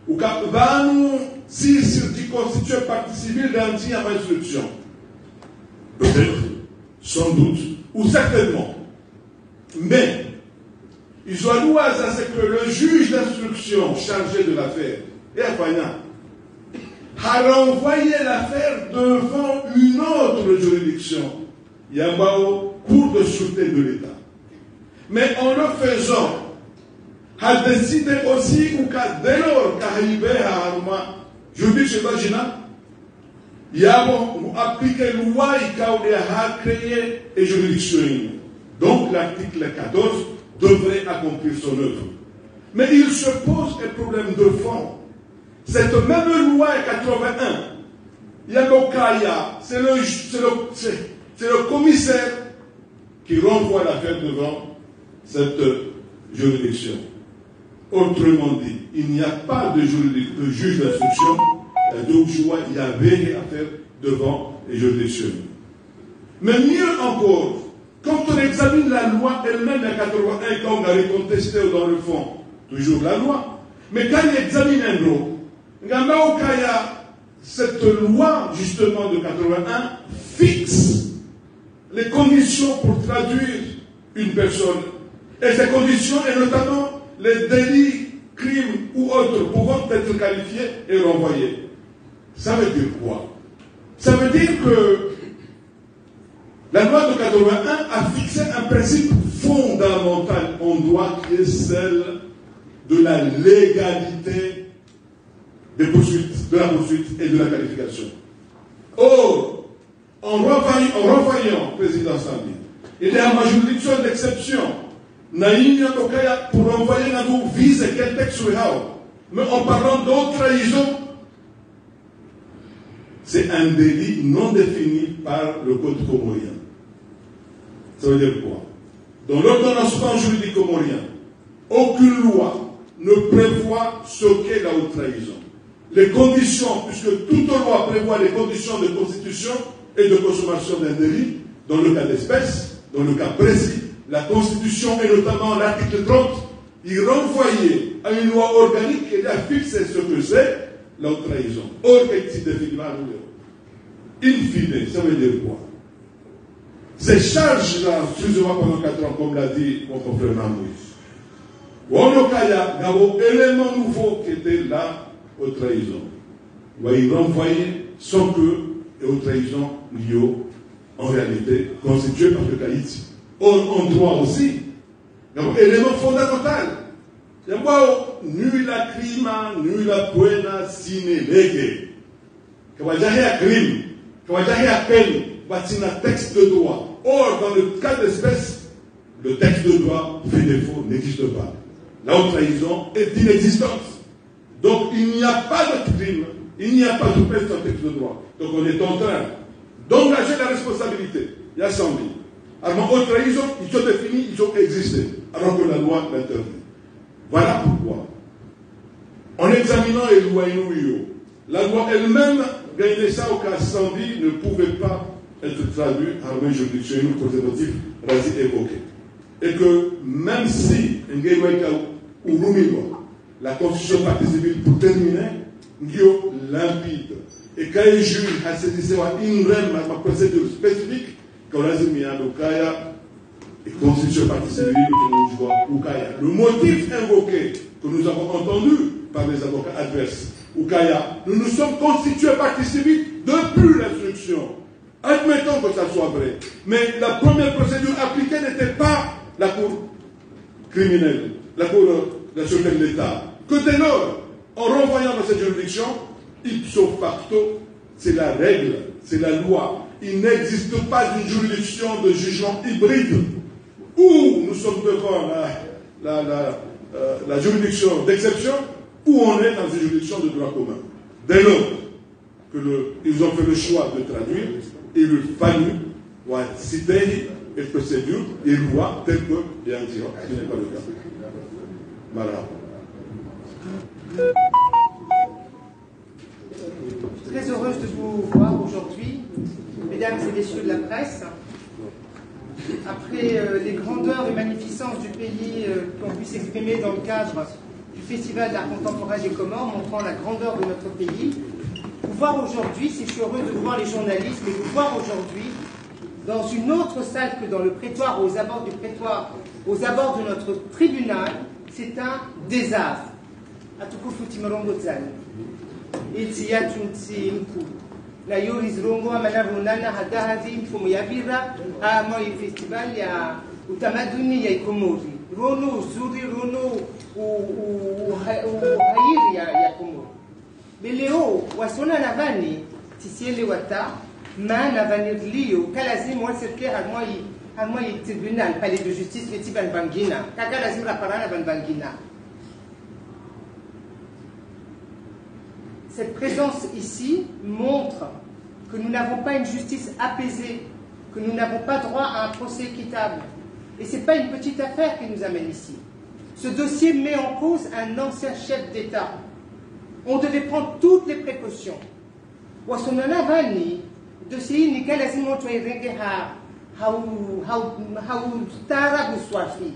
Ou quand si constitue partie civile d'un à instruction. Peut-être, sans doute, ou certainement. Mais, ils ont loué à ce que le juge d'instruction chargé de l'affaire, et a renvoyé l'affaire devant une autre juridiction, Yambao, Cour de sûreté de l'État. Mais en le faisant, a décidé aussi, ou qu'à dès lors qu'arrivé à Arma, je dis chez Vagina, il y a appliqué la loi et a créé et juridiction. Donc l'article 14 devrait accomplir son œuvre. Mais il se pose un problème de fond. Cette même loi 81, il y a c'est le commissaire qui renvoie l'affaire devant cette juridiction. Autrement dit, il n'y a pas de juge d'instruction, donc il y avait à faire devant les juridictions. Mais mieux encore, quand on examine la loi elle-même à 81, quand on a contesté dans le fond, toujours la loi, mais quand on examine un gros, cette loi justement de 81 fixe les conditions pour traduire une personne. Et ces conditions, et notamment les délits, crimes ou autres pouvant être qualifiés et renvoyés. Ça veut dire quoi? Ça veut dire que la loi de 81 a fixé un principe fondamental en droit qui est celle de la légalité des poursuites, de la poursuite et de la qualification. Or, en renvoyant président Sambi, il y a une juridiction d'exception. Pour renvoyer un vise quel texte mais en parlant d'autres trahison, c'est un délit non défini par le code comorien. Ça veut dire quoi? Dans l'ordonnancement juridique comorien, aucune loi ne prévoit ce qu'est la haute trahison. Les conditions, puisque toute loi prévoit les conditions de constitution et de consommation d'un délit, dans le cas d'espèce, dans le cas précis, la Constitution et notamment l'article 30, il renvoyait à une loi organique qui a fixé ce que c'est la haute trahison. Or, in fine, ça veut dire quoi? Ces charges-là, excusez-moi pendant 4 ans, comme l'a dit mon confrère Mamouis, il y a un élément nouveau qui était la haute trahison. Il renvoyait sans que la haute trahison liée en réalité constituée par le Haïti. Or, en droit aussi, il y a un élément fondamental. Il y a nulla crima, nulla pena sine lege. Il y a un crime, il y a un peine, il y a un texte de droit. Or, dans le cas d'espèce, le texte de droit fait défaut, n'existe pas. La haute trahison est inexistante. Donc, il n'y a pas de crime, il n'y a pas de peine sans texte de droit. Donc, on est en train d'engager la responsabilité. Il y a 100 000. Alors, haute trahison, ils sont définis, ils ont existé, alors que la loi l'interdit. Voilà pourquoi, en examinant les lois Inouïo, la loi elle-même, gagner ça au cas Sambi, ne pouvait pas être traduite en une juridiction conservative rasée évoquée. Et que même si, ou Rumigo, la constitution partie civile, pour terminer, Ngio limpide, et quand les juges a saisi une procédure spécifique, quand on a mis à l'Okaya, et constitution partie civile, le motif invoqué que nous avons entendu par les avocats adverses, Oukaya, nous nous sommes constitués partie civile depuis l'instruction. Admettons que ça soit vrai. Mais la première procédure appliquée n'était pas la cour criminelle, la cour de la sûreté de l'État. Que dès lors, en renvoyant dans cette juridiction, ipso facto, c'est la règle, c'est la loi. il n'existe pas une juridiction de jugement hybride où nous sommes devant la juridiction d'exception, où on est dans une juridiction de droit commun. Dès lors qu'ils ont fait le choix de traduire, il lui fallu citer et procédure et loi telles que bien dire, ce n'est pas le cas. Voilà. Je suis très heureuse de vous voir aujourd'hui, mesdames et messieurs de la presse. Après les grandeurs et magnificences du pays qui ont pu s'exprimer dans le cadre du Festival d'art contemporain des Comores, montrant la grandeur de notre pays, vous voir aujourd'hui, si je suis heureuse de vous voir les journalistes, mais vous voir aujourd'hui dans une autre salle que dans le prétoire, aux abords du prétoire, aux abords de notre tribunal, c'est un désastre. Atukufu Morongozan. Itiyatunti mku. Na yoris rongo amana runana hadahazi mfumo ya bira ama festival ya utamaduni ya Komori. Rono uzuri, rono uhayiri ya Komori. Beleo wasona navani tisiele wata ma navanirlio kalazim wasirke harmoi tribunal palais de justice feti ban bangina kaka lazim raparana ban bangina. Cette présence ici montre que nous n'avons pas une justice apaisée, que nous n'avons pas droit à un procès équitable. Et ce n'est pas une petite affaire qui nous amène ici. Ce dossier met en cause un ancien chef d'État. On devait prendre toutes les précautions. Wasonana vani dossier ni kalazimo toirenge hau stara buswafi.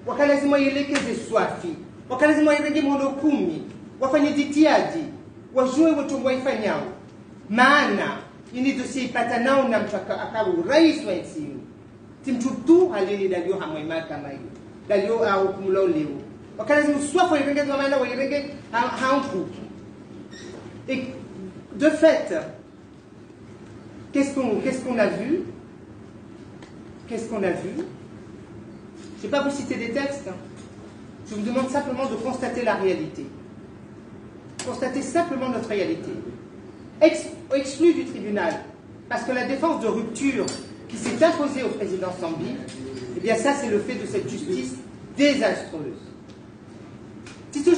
Wakalazimo yelekeze swafi. Wakalazimo yelenge monokumi. Wafanye jitihadi. Wajue watu waifanyao. Maana ini dossier ipatanao na mtaka akawu rais wa nchi. Timtutu halini dalio hamwema kama hiyo. Dalio au kumlo leo. Wakalazimo swafi yelenge maana yelenge haunku. Et de fait, qu'est-ce qu'on a vu? Qu'est-ce qu'on a vu? Je ne vais pas vous citer des textes. Je vous demande simplement de constater la réalité. Constater simplement notre réalité. Exclu du tribunal, parce que la défense de rupture qui s'est imposée au président Sambi, eh bien ça c'est le fait de cette justice désastreuse. Si tu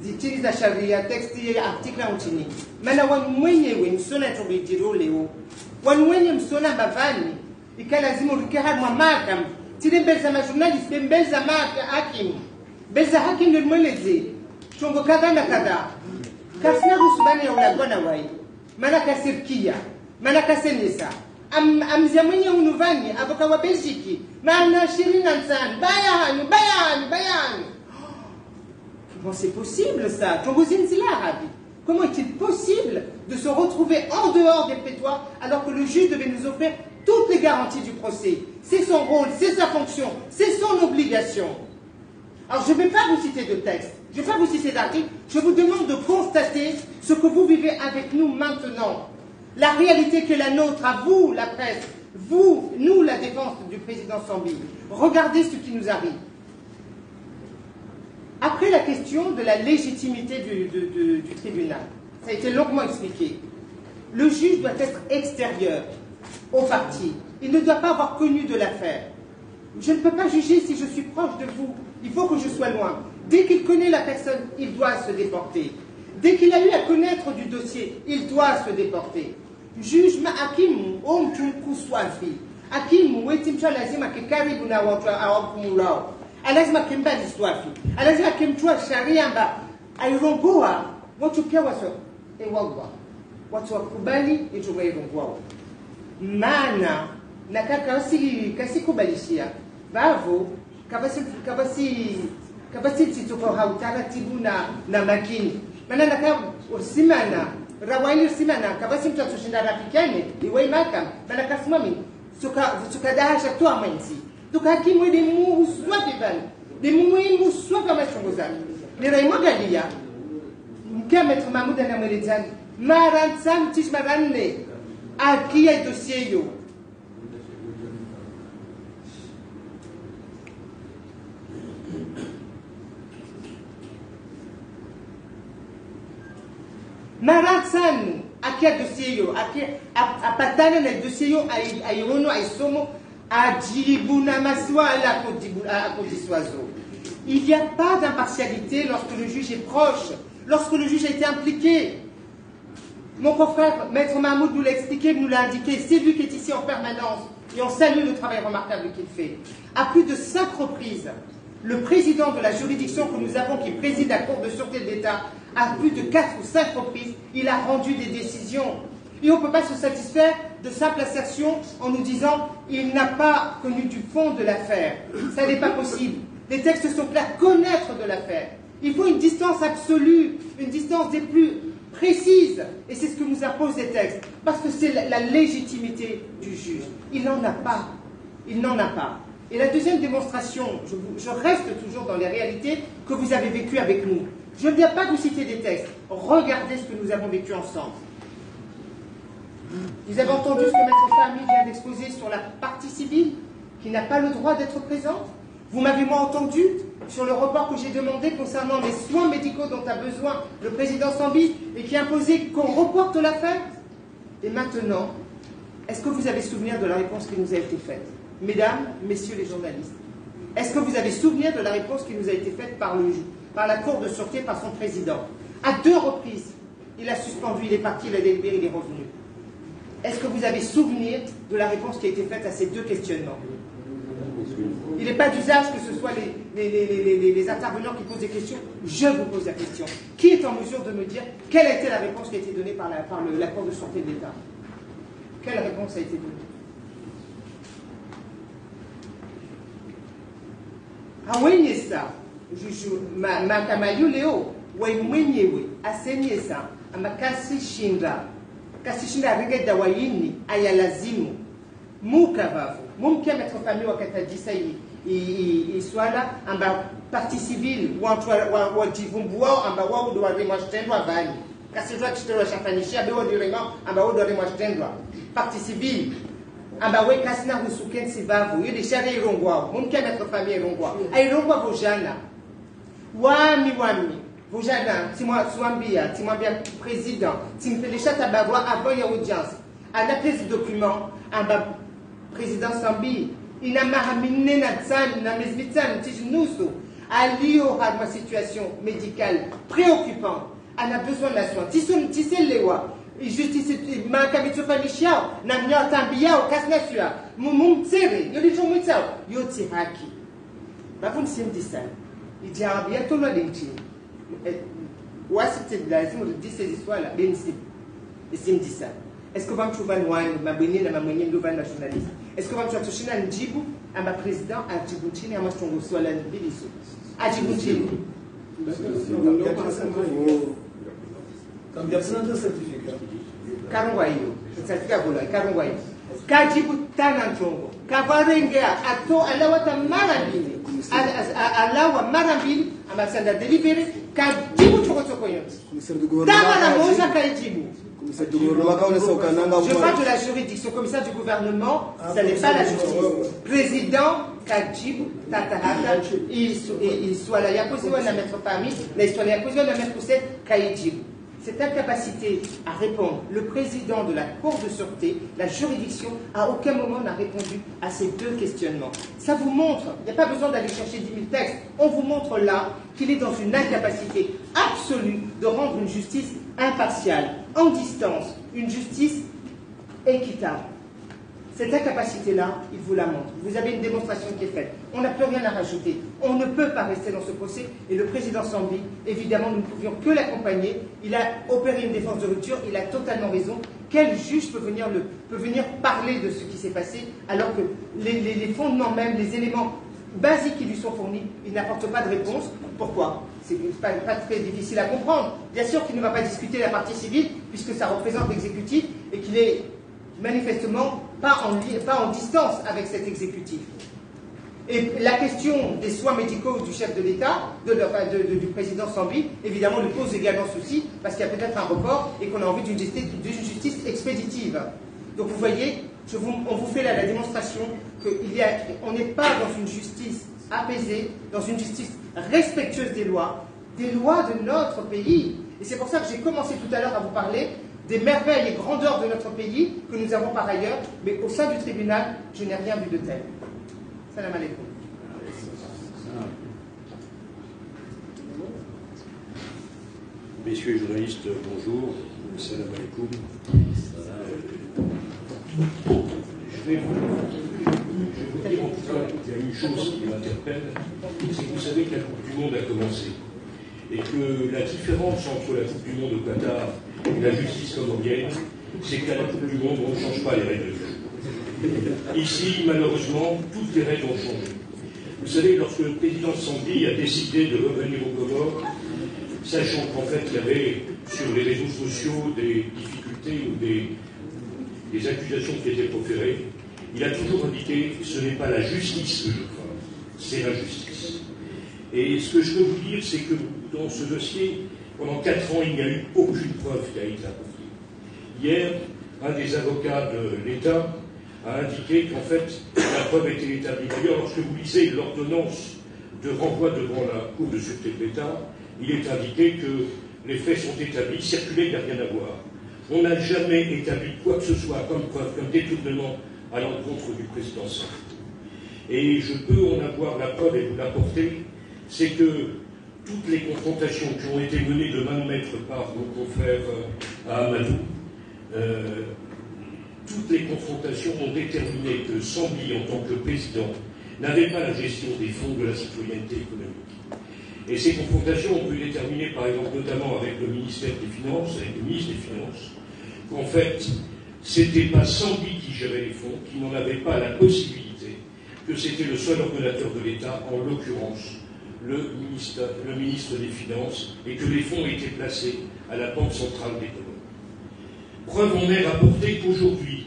utilises sharia texte article nchini maana mwenyewe msona tubijiro leo mwenyewe msona bavani ikalazima urikahar mahakam tile mbele za journaliste mbele za hakim mbele za hakim ndio mweleze chongo kadha na kadha kasina rusubani ya ulagona wai maana kasirkia maana kasenesa amzia mwenye unuvani avoka wa Belgique maana 25 bayani. Comment c'est possible ça? Comment est-il possible de se retrouver en dehors des prétoires alors que le juge devait nous offrir toutes les garanties du procès? C'est son rôle, c'est sa fonction, c'est son obligation. Alors je ne vais pas vous citer de texte, je ne vais pas vous citer d'articles, je vous demande de constater ce que vous vivez avec nous maintenant. La réalité qui est la nôtre, à vous, la presse, vous, nous, la défense du président Sambi. Regardez ce qui nous arrive. Après la question de la légitimité du tribunal, ça a été longuement expliqué. Le juge doit être extérieur au parti. Il ne doit pas avoir connu de l'affaire. Je ne peux pas juger si je suis proche de vous. Il faut que je sois loin. Dès qu'il connaît la personne, il doit se déporter. Dès qu'il a eu à connaître du dossier, il doit se déporter. Juge ma hakimu omchunku swafi. Hakimu wetimcha lazima kikaribu na watu awakumulao. Lazima kimbali swafi. Lazima kimchua sharia amba airongoa watu pia ewawa. Watu wakubali itowa irongoa. Maana na kasi kubalishia. Bavo kabasi tituko hautaratibu na makini. Maana naka usimana rawani usimana kabasi mtu atushinda rafikane iwe maka maana kasimami tukadahasha tu amwenzi tukakimu de mu swapi bali de mu swapi amachongoza ni raimogalia mkemetro mamuda na mwerezani marantsam tishmaranne akia dossier yo Maratsan akia dossier yo, apatana na dossier yo airono aisomo ajibu na maswala kodiswazo. Il n'y a pas d'impartialité lorsque le juge est proche, lorsque le juge a été impliqué. Mon confrère, Maître Mahmoud nous l'a expliqué, nous l'a indiqué, c'est lui qui est ici en permanence, et on salue le travail remarquable qu'il fait. À plus de 5 reprises, le président de la juridiction que nous avons, qui préside la Cour de sûreté de l'État, à plus de 4 ou 5 reprises, il a rendu des décisions. Et on ne peut pas se satisfaire de simple assertion en nous disant « il n'a pas connu du fond de l'affaire ». Ça n'est pas possible. Les textes sont clairs, connaître de l'affaire. Il faut une distance absolue, une distance des plus précises. Et c'est ce que nous imposent les textes. Parce que c'est la légitimité du juge. Il n'en a pas. Il n'en a pas. Et la deuxième démonstration, je reste toujours dans les réalités que vous avez vécues avec nous. Je ne viens pas vous citer des textes. Regardez ce que nous avons vécu ensemble. Vous avez entendu ce que Maître Fahmy vient d'exposer sur la partie civile, qui n'a pas le droit d'être présente. Vous m'avez moi entendu sur le report que j'ai demandé concernant les soins médicaux dont a besoin le président Sambi et qui a imposé qu'on reporte l'affaire. Et maintenant, est-ce que vous avez souvenir de la réponse qui nous a été faite? Mesdames, messieurs les journalistes, est-ce que vous avez souvenir de la réponse qui nous a été faite par la Cour de sûreté, par son président? À 2 reprises, il a suspendu, il est parti, il a délibéré, il est revenu. Est-ce que vous avez souvenir de la réponse qui a été faite à ces 2 questionnements? Il n'est pas d'usage que ce soit les intervenants qui posent des questions. Je vous pose la question. Qui est en mesure de me dire quelle a été la réponse qui a été donnée par la Cour de sûreté de l'État? Quelle réponse a été donnée? Awenyesa, juju makamayu leo, waimwenyewe, asenyesa, amakasi shinda rigeda waini, ayalazimu, mukavavu, mumkia Maître Fahmy wakatadisa iswala, amba parti civile, wajivumbuao, amba wao do warimwashtendwa vani, kasijwa kishitero shafanisha, bewa direma, amba wao do warimwashtendwa, parti civile, amba we kasina husuken sivavu yule shari irongwao mumkia Maître Fahmy irongwao airongwa vojana wami vojana timwambia président timfelisha tabagwa avant ya audience anapesi document amba président Sambi ina mahamine na tsani na mezmitani tijinuso alio ma situation médicale préoccupante on a besoin de la soin tiselewa justice makamito famishiao na mnyatambi yao kasnafia mumtsere yolicho mwitsao yoti haki bafuni simdisa idiambia tolo lenchi wasite lazima dise histoire bensi simdisa est-ce que vamchuva nwani mabweni na mamwenye ndo vana journalist est-ce que vamchuva tushina njibu ama president ajibu chini ama stongo swala biliso ajibu chini karungwa hiyo certificat bola karungwa hiyo kajibu tana ntongo kavarengea ato alawata mara mbili alawa mara mbili amasanda delivery kajibu chokotoko yote tama na moja kajibu. Je parle de la juridiction, commissaire du gouvernement, ce n'est pas la justice. Président Kajib Tatahata, il soit là, il y a posé la Maître Fahmy, mais il soit là, il y a posé la Maître Kajib. Cette incapacité à répondre, le président de la Cour de sûreté, la juridiction, à aucun moment n'a répondu à ces 2 questionnements. Ça vous montre, il n'y a pas besoin d'aller chercher 10 000 textes, on vous montre là qu'il est dans une incapacité absolue de rendre une justice impartiale, en distance, une justice équitable. Cette incapacité-là, il vous la montre. Vous avez une démonstration qui est faite. On n'a plus rien à rajouter. On ne peut pas rester dans ce procès. Et le président Sambi, évidemment, nous ne pouvions que l'accompagner. Il a opéré une défense de rupture. Il a totalement raison. Quel juge peut venir parler de ce qui s'est passé alors que les fondements même, les éléments basiques qui lui sont fournis, il n'apporte pas de réponse? Pourquoi? C'est pas très difficile à comprendre. Bien sûr qu'il ne va pas discuter la partie civile puisque ça représente l'exécutif et qu'il est manifestement pas en distance avec cet exécutif. Et la question des soins médicaux du chef de l'État, du président Sambi, évidemment, lui pose également souci, parce qu'il y a peut-être un report et qu'on a envie d'une justice expéditive. Donc vous voyez, on vous fait là la démonstration qu'on n'est pas dans une justice apaisée, dans une justice respectueuse des lois de notre pays. Et c'est pour ça que j'ai commencé tout à l'heure à vous parler des merveilles et grandeurs de notre pays que nous avons par ailleurs, mais au sein du tribunal, je n'ai rien vu de tel. Salam alaikum. Messieurs les journalistes, bonjour. Salam alaikum. Je vais vous dire en tout cas qu'il y a une chose qui m'interpelle, c'est que vous savez que la Coupe du Monde a commencé et que la différence entre la Coupe du Monde au Qatar et la justice comorienne, c'est qu'à la Coupe du Monde, on ne change pas les règles du jeu. Ici, malheureusement, toutes les règles ont changé. Vous savez, lorsque le président Sambli a décidé de revenir aux Comores, sachant qu'en fait, il y avait sur les réseaux sociaux des difficultés ou des accusations qui étaient proférées, il a toujours indiqué que ce n'est pas la justice que je crains, c'est la justice. Et ce que je peux vous dire, c'est que dans ce dossier, pendant 4 ans, il n'y a eu aucune preuve qui a été apportée. Hier, un des avocats de l'État a indiqué qu'en fait, la preuve était établie. D'ailleurs, lorsque vous lisez l'ordonnance de renvoi devant la Cour de sûreté de l'État, il est indiqué que les faits sont établis, circuler, il n'y a rien à voir. On n'a jamais établi quoi que ce soit comme preuve, comme détournement à l'encontre du président Sambli. Et je peux en avoir la preuve et vous l'apporter, c'est que toutes les confrontations qui ont été menées de main de maître par mon confrère Amadou, toutes les confrontations ont déterminé que Sambli, en tant que président, n'avait pas la gestion des fonds de la citoyenneté économique. Et ces confrontations ont pu déterminer, par exemple, notamment avec le ministère des Finances, avec le ministre des Finances, qu'en fait, c'était pas Sambli qui gérait les fonds, qui n'en avait pas la possibilité, que c'était le seul ordonnateur de l'État, en l'occurrence le ministre des Finances, et que les fonds étaient placés à la Banque centrale des Comores. Preuve en est rapportée qu'aujourd'hui,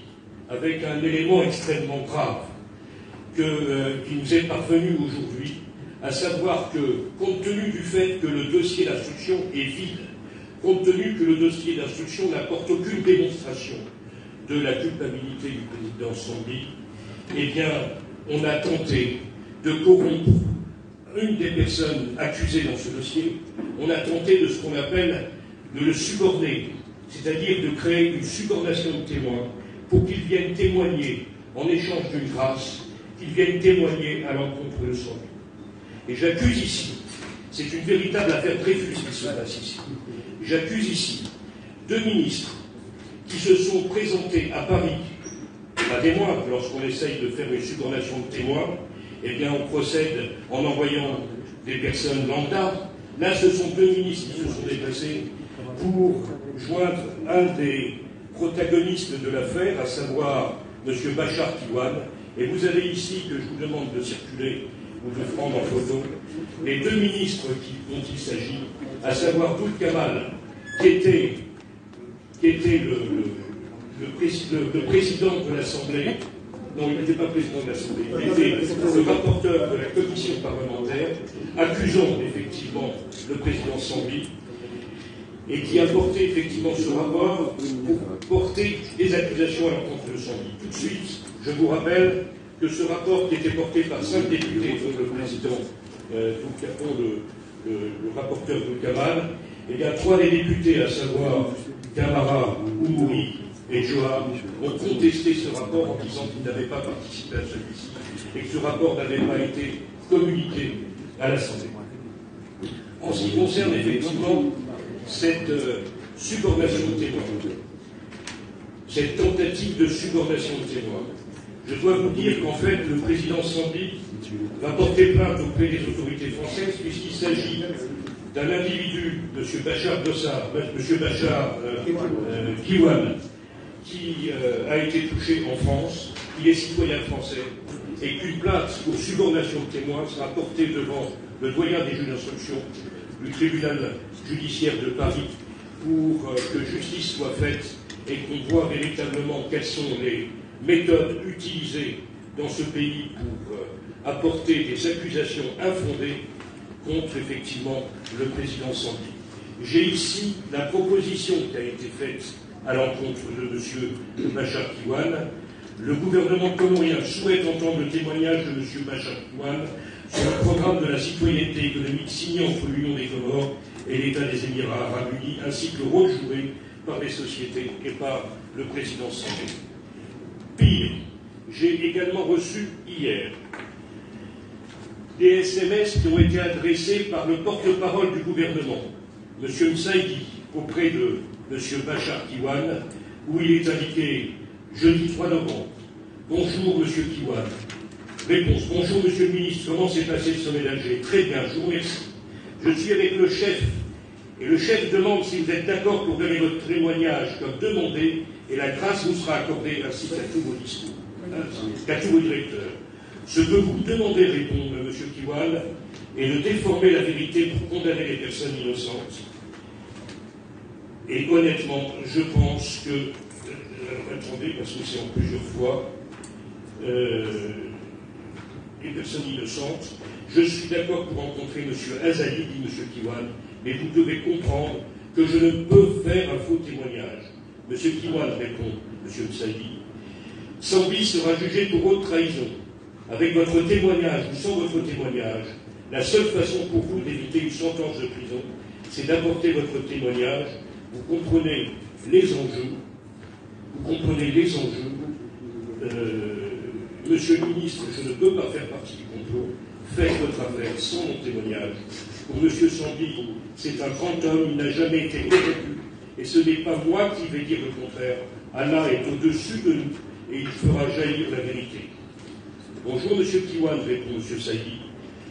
avec un élément extrêmement grave qui nous est parvenu aujourd'hui, à savoir que, compte tenu du fait que le dossier d'instruction est vide, compte tenu que le dossier d'instruction n'apporte aucune démonstration de la culpabilité du président Sambli, eh bien, on a tenté de corrompre une des personnes accusées dans ce dossier. On a tenté de ce qu'on appelle de le suborner, c'est-à-dire de créer une subornation de témoins pour qu'ils viennent témoigner en échange d'une grâce, qu'ils viennent témoigner à l'encontre de Sambli. Et j'accuse ici, c'est une véritable affaire Dreyfus qui se passe ici, j'accuse ici 2 ministres qui se sont présentés à Paris, pas témoins, lorsqu'on essaye de faire une subornation de témoins, eh bien on procède en envoyant des personnes lambda. Là, ce sont 2 ministres qui se sont déplacés pour joindre un des protagonistes de l'affaire, à savoir M. Bachar Kiwan. Et vous avez ici, que je vous demande de circuler ou de prendre en photo, les 2 ministres dont il s'agit, à savoir Doul Kamal, qui était le président de l'Assemblée. Non, il n'était pas président de l'Assemblée, il était le rapporteur de la commission parlementaire, accusant effectivement le président Sambli, et qui a porté effectivement ce rapport pour porter des accusations à l'encontre de Sambli. Tout de suite, je vous rappelle que ce rapport qui était porté par 5 députés, dont le président, le rapporteur Doul Kamal, et bien 3 des députés, à savoir Camara, Oumouri et Joa, ont contesté ce rapport en disant qu'ils n'avaient pas participé à celui-ci et que ce rapport n'avait pas été communiqué à l'Assemblée. En ce qui concerne effectivement cette subornation de témoins, cette tentative de subornation de témoins, je dois vous dire qu'en fait, le président Sambli va porter plainte auprès des autorités françaises puisqu'il s'agit d'un individu, M. Bachar Kiwan, qui a été touché en France, il est citoyen français, et qu'une plainte pour subornation de témoins sera portée devant le doyen des juges d'instruction du tribunal judiciaire de Paris pour que justice soit faite et qu'on voit véritablement quelles sont les méthodes utilisées dans ce pays pour apporter des accusations infondées contre effectivement le président Sambli. J'ai ici la proposition qui a été faite à l'encontre de M. Bachar Kiwan. Le gouvernement comorien souhaite entendre le témoignage de M. Bachar Kiwan sur le programme de la citoyenneté économique signé entre l'Union des Comores et l'État des Émirats Arabes Unis, ainsi que le rôle joué par les sociétés et par le président Sambie. Pire, j'ai également reçu hier des SMS qui ont été adressés par le porte-parole du gouvernement, M. Msaidi, auprès de M. Bachar Kiwan, où il est indiqué jeudi 3 novembre. Bonjour M. Kiwan. Réponse. Bonjour Monsieur le ministre, comment s'est passé le sommet d'Alger? Très bien, je vous remercie. Je suis avec le chef, et le chef demande si vous êtes d'accord pour donner votre témoignage comme demandé, et la grâce vous sera accordée ainsi qu'à tous vos discours, qu'à tous vos directeurs. Ce que vous demandez, répond M. Kiwan, est de déformer la vérité pour condamner les personnes innocentes. Et honnêtement, je pense que... attendez, parce que c'est en plusieurs fois... les personnes innocentes. Je suis d'accord pour rencontrer M. Azali, dit M. Kiwan, mais vous devez comprendre que je ne peux faire un faux témoignage. M. Kiwan répond, M. Msaidi, Sambie sera jugé pour haute trahison. Avec votre témoignage ou sans votre témoignage, la seule façon pour vous d'éviter une sentence de prison, c'est d'apporter votre témoignage. Vous comprenez les enjeux. Vous comprenez les enjeux. Monsieur le ministre, je ne peux pas faire partie du complot. Faites votre affaire sans mon témoignage. Pour M. Sambie, c'est un grand homme, il n'a jamais été corrompu. Et ce n'est pas moi qui vais dire le contraire. Allah est au-dessus de nous et il fera jaillir la vérité. Bonjour M. Kiwan, répond M. Saïdi.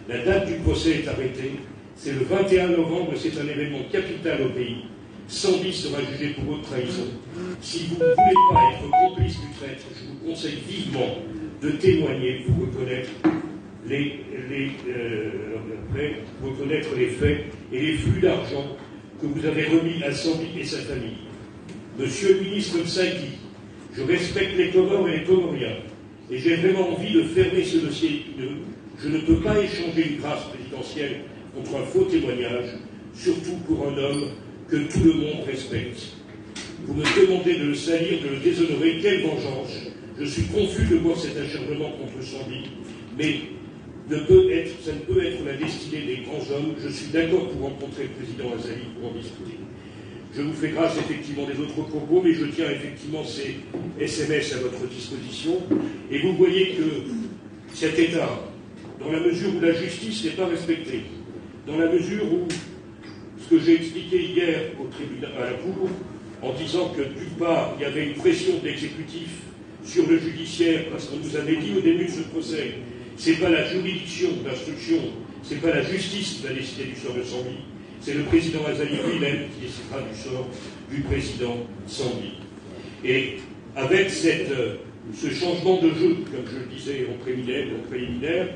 La date du procès est arrêtée. C'est le 21 novembre, c'est un événement capital au pays. Sambie sera jugé pour haute trahison. Si vous ne voulez pas être complice du traître, je vous conseille vivement de témoigner pour reconnaître reconnaître les faits et les flux d'argent que vous avez remis à Sambie et sa famille. Monsieur le ministre Msaidi, je respecte les Comores et les Comoriens et j'ai vraiment envie de fermer ce dossier épineux. Je ne peux pas échanger une grâce présidentielle contre un faux témoignage, surtout pour un homme que tout le monde respecte. Vous me demandez de le salir, de le déshonorer, quelle vengeance! Je suis confus de voir cet acharnement contre Sambie, mais ça ne peut être la destinée des grands hommes. Je suis d'accord pour rencontrer le président Azali pour en discuter. Je vous fais grâce effectivement des autres propos, mais je tiens effectivement ces SMS à votre disposition. Et vous voyez que cet État, dans la mesure où la justice n'est pas respectée, dans la mesure où ce que j'ai expliqué hier au tribunal, à la Cour, en disant que d'une part, il y avait une pression de l'exécutif sur le judiciaire, parce qu'on nous avait dit au début de ce procès, c'est pas la juridiction d'instruction, c'est pas la justice qui va décider du sort de Sambie, c'est le président Azali lui-même qui décidera du sort du président Sambie. Et avec ce changement de jeu, comme je le disais en préliminaire,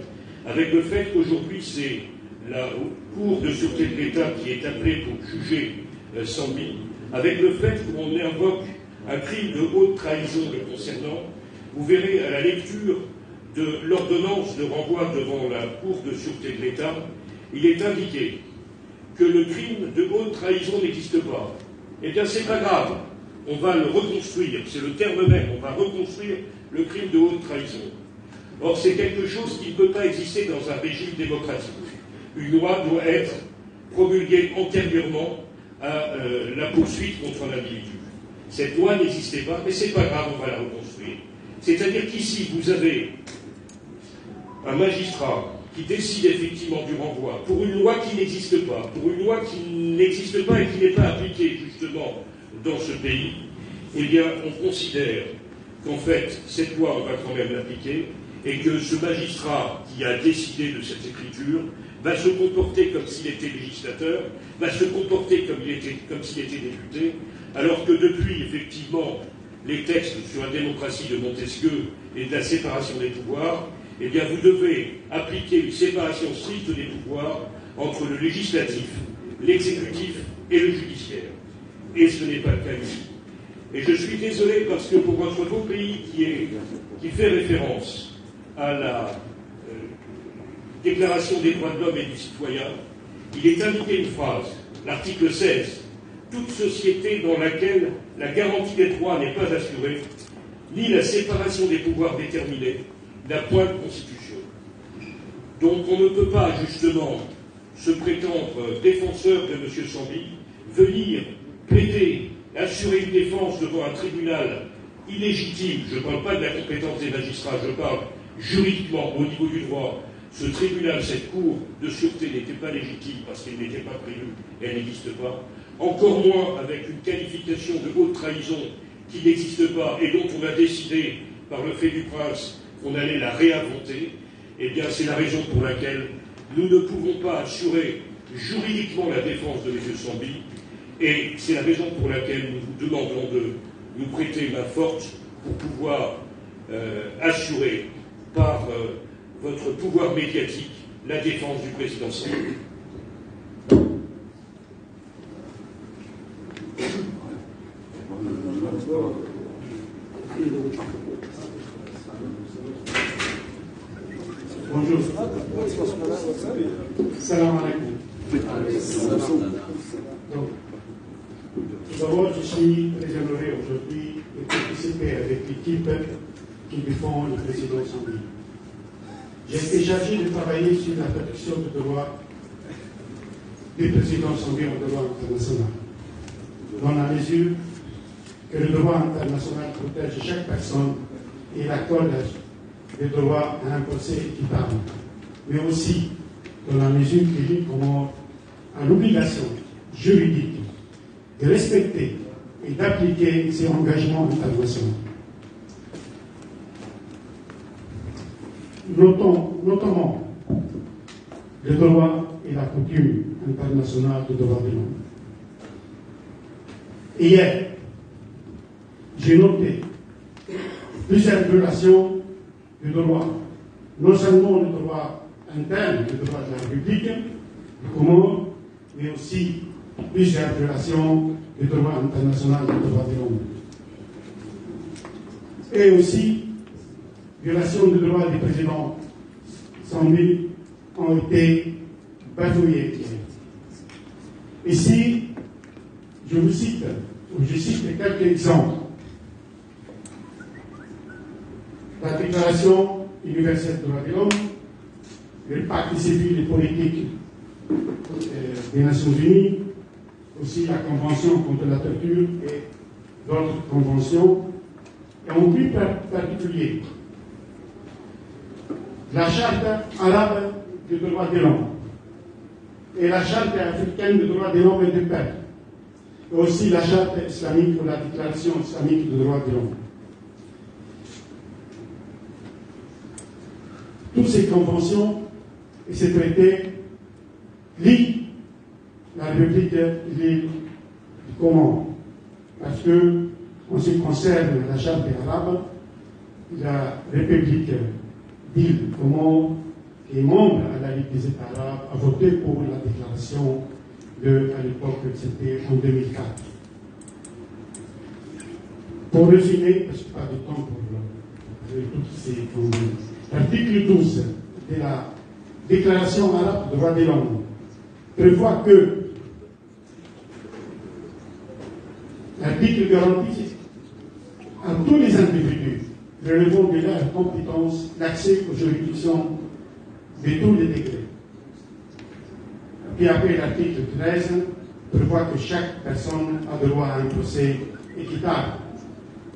avec le fait qu'aujourd'hui c'est la Cour de sûreté de l'État qui est appelée pour juger Sambie, avec le fait qu'on invoque un crime de haute trahison le concernant, vous verrez à la lecture de l'ordonnance de renvoi devant la Cour de sûreté de l'État, il est indiqué que le crime de haute trahison n'existe pas. Eh bien, c'est pas grave, on va le reconstruire, c'est le terme même, on va reconstruire le crime de haute trahison. Or, c'est quelque chose qui ne peut pas exister dans un régime démocratique. Une loi doit être promulguée antérieurement à la poursuite contre un individu. Cette loi n'existait pas, mais c'est pas grave, on va la reconstruire. C'est-à-dire qu'ici, vous avez un magistrat qui décide effectivement du renvoi pour une loi qui n'existe pas, pour une loi qui n'existe pas et qui n'est pas appliquée justement dans ce pays, eh bien, on considère qu'en fait, cette loi, on va quand même l'appliquer, et que ce magistrat qui a décidé de cette écriture va se comporter comme s'il était législateur, va se comporter comme s'il était député, alors que depuis, effectivement, les textes sur la démocratie de Montesquieu et de la séparation des pouvoirs, eh bien, vous devez appliquer une séparation stricte des pouvoirs entre le législatif, l'exécutif et le judiciaire. Et ce n'est pas le cas ici. Et je suis désolé parce que pour votre beau pays qui fait référence à la Déclaration des droits de l'homme et du citoyen, il est indiqué une phrase, l'article 16, toute société dans laquelle la garantie des droits n'est pas assurée, ni la séparation des pouvoirs déterminée, n'a point de constitution. Donc on ne peut pas, justement, se prétendre défenseur de M. Sambie, venir plaider assurer une défense devant un tribunal illégitime, je ne parle pas de la compétence des magistrats, je parle juridiquement au niveau du droit, ce tribunal, cette cour de sûreté n'était pas légitime parce qu'elle n'était pas prévue et elle n'existe pas, encore moins avec une qualification de haute trahison qui n'existe pas et dont on a décidé par le fait du prince qu'on allait la réinventer, eh bien c'est la raison pour laquelle nous ne pouvons pas assurer juridiquement la défense de M. Sambi et c'est la raison pour laquelle nous vous demandons de nous prêter main forte pour pouvoir assurer par votre pouvoir médiatique la défense du président Sambi. Bonjour. Salam alaikum. Donc, tout d'abord, je suis très honoré aujourd'hui de participer avec l'équipe qui défend le président Sambi. J'ai été chargé de travailler sur la protection du droit du président Sambi en droit international, dans la mesure que le droit international protège chaque personne et accorde le droit à un procès équitable, mais aussi dans la mesure que l'île Comore a l'obligation juridique de respecter et d'appliquer ses engagements internationaux. Notons notamment le droit et la coutume internationale du droit de l'homme. Hier, j'ai noté plusieurs violations du droit, non seulement le droit interne, le droit de la République, du Comore, mais aussi plusieurs violations du droit international du droit de l'homme. Et aussi, violations du droit du président Sambi ont été bafouées. Ici, je vous cite, ou je cite quelques exemples. La Déclaration universelle des droits de l'homme, le pacte civil et politique des Nations Unies, aussi la Convention contre la torture et d'autres conventions, et en plus particulier la Charte arabe des droits de l'homme et la Charte africaine des droits de l'homme et du peuple, et aussi la Charte islamique ou la Déclaration islamique des droits de l'homme. Toutes ces conventions et ces traités lient la République l'île du Comore, parce que, en ce qui concerne la Charte arabe, la République d'île du Comore, qui est membre à la Ligue des États arabes, a voté pour la déclaration à l'époque, c'était en 2004. Pour résumer, parce que pas de temps pour toutes ces conventions. L'article 12 de la Déclaration arabe des droits de l'homme prévoit que l'article garantit à tous les individus relevant de leur compétence l'accès aux juridictions de tous les degrés. Puis après, l'article 13 prévoit que chaque personne a droit à un procès équitable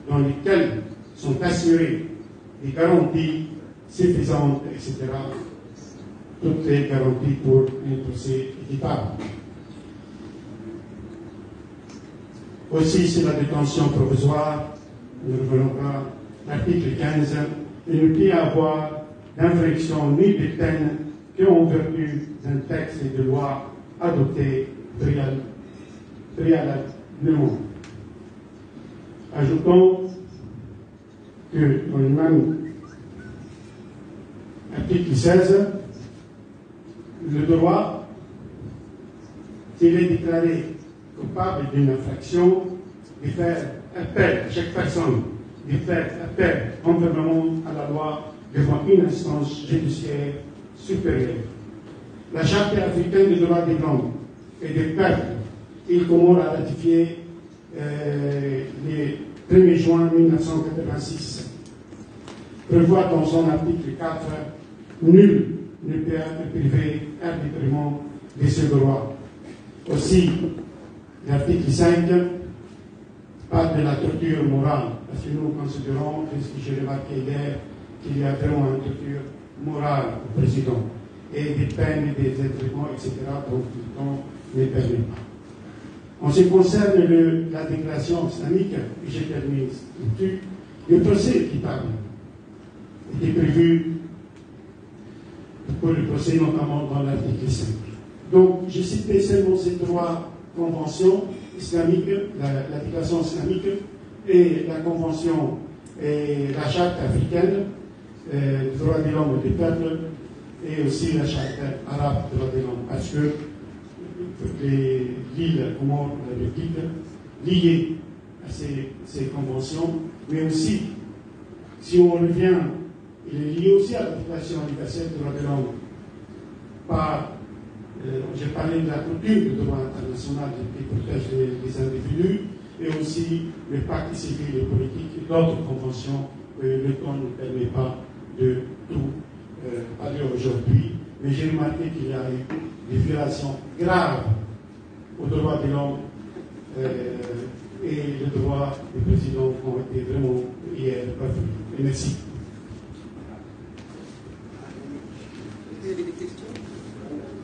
dans lequel sont assurées des garanties suffisantes, etc. Toutes les garanties pour un procès équitable. Aussi, c'est la détention provisoire, nous revenons pas, l'article 15, il ne peut y avoir d'infraction ni de peine qu'en vertu d'un texte de loi adopté préalablement. Ajoutons que dans le même article 16, le droit, s'il est déclaré coupable d'une infraction, de faire appel à chaque personne, de faire appel conformément à la loi devant une instance judiciaire supérieure. La Charte africaine des droits de l'homme et des peuples, l'île Comore a ratifié le 1er juin 1986, prévoit dans son article 4 nul ne peut être privé arbitrairement de ce droit. Aussi, l'article 5 pas de la torture morale, parce que nous considérons, j'ai remarqué hier, qu'il y a vraiment une torture morale au président, et des peines, des traitements, etc., donc le temps ne permet pas. En ce qui concerne la déclaration islamique, je termine là-dessus, le procès équitable était prévu pour le procès, notamment dans l'article 5. Donc, j'ai cité seulement ces trois conventions islamiques, la déclaration islamique et la convention et la charte africaine des droits de l'homme et des peuples, et aussi la charte arabe des droits de l'homme, parce que l'île, comment on le dit, liée à ces conventions, mais aussi, si on revient, il est lié aussi à la Déclaration universelle des droits de l'homme. J'ai parlé de la coutume du droit international qui protège les individus, et aussi le pacte civil et politique et d'autres conventions que le temps ne permet pas de tout parler aujourd'hui. Mais j'ai remarqué qu'il y a eu des violations graves aux droits de l'homme et les droits des présidents ont été vraiment hier bafoués. Et merci. Vous avez des questions?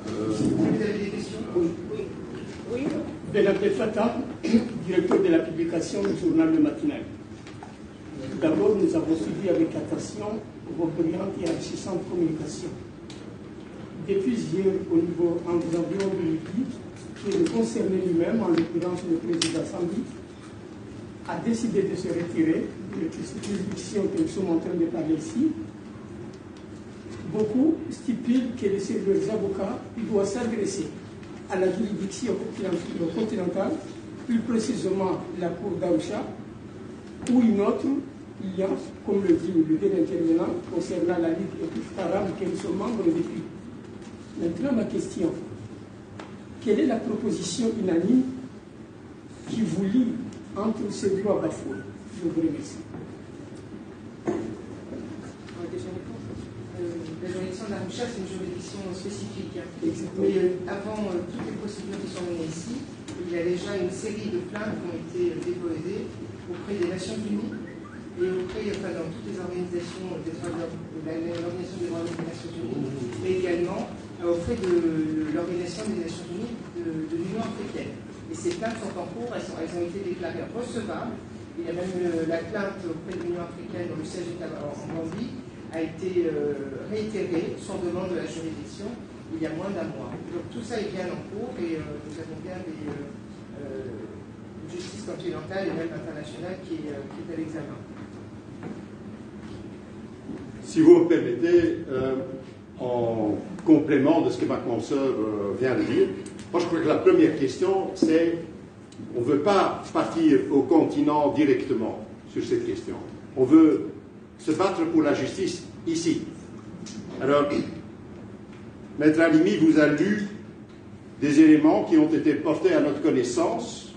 Vous avez des questions? Oui. Ben Abdel Fattah, directeur de la publication du journal Le Matinal. Tout d'abord, nous avons suivi avec attention vos brillantes et enrichissantes communications. Depuis hier, au niveau environ de l'Église, qui le concernait lui-même, en l'occurrence le président Sambi, a décidé de se retirer de cette juridiction que nous sommes en train de parler ici. Beaucoup stipulent que leurs avocats doivent s'adresser à la juridiction continentale, plus précisément la Cour d'Arusha, ou une autre alliance, comme le dit le dernier intervenant, concernant la Ligue arabe que nous sommes membres depuis. Maintenant, ma question, quelle est la proposition unanime qui vous lie entre ces droits bafoués? Je vous remercie. La juridiction d'Arusha, c'est une juridiction spécifique. Exactement. Mais avant toutes les procédures qui sont menées ici, il y a déjà une série de plaintes qui ont été déposées auprès des Nations Unies et auprès, dans toutes les organisations des droits de l'homme, l'Organisation des droits de l'homme des Nations Unies, mais également auprès de l'Organisation des Nations Unies de l'Union africaine. Et ces plaintes sont en cours, elles ont été déclarées recevables. Il y a même la plainte auprès de l'Union africaine, dont le siège est en Gambie, a été réitérée sur demande de la juridiction il y a moins d'un mois. Donc tout ça est bien en cours et nous avons bien des justice continentale et même internationale qui est à l'examen. Si vous me permettez, en complément de ce que ma consoeur vient de dire, moi je crois que la première question c'est on ne veut pas partir au continent directement sur cette question. On veut se battre pour la justice ici. Alors, Maître Halimi vous a lu des éléments qui ont été portés à notre connaissance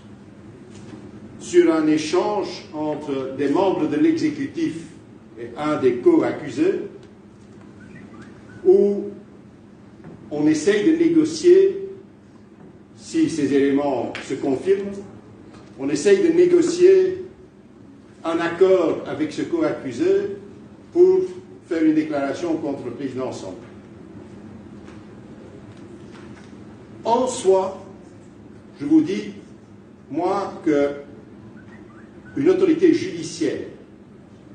sur un échange entre des membres de l'exécutif et un des co-accusés où on essaye de négocier, si ces éléments se confirment, on essaye de négocier un accord avec ce co-accusé pour faire une déclaration contre le président Sambi. En soi, je vous dis, moi, qu'une autorité judiciaire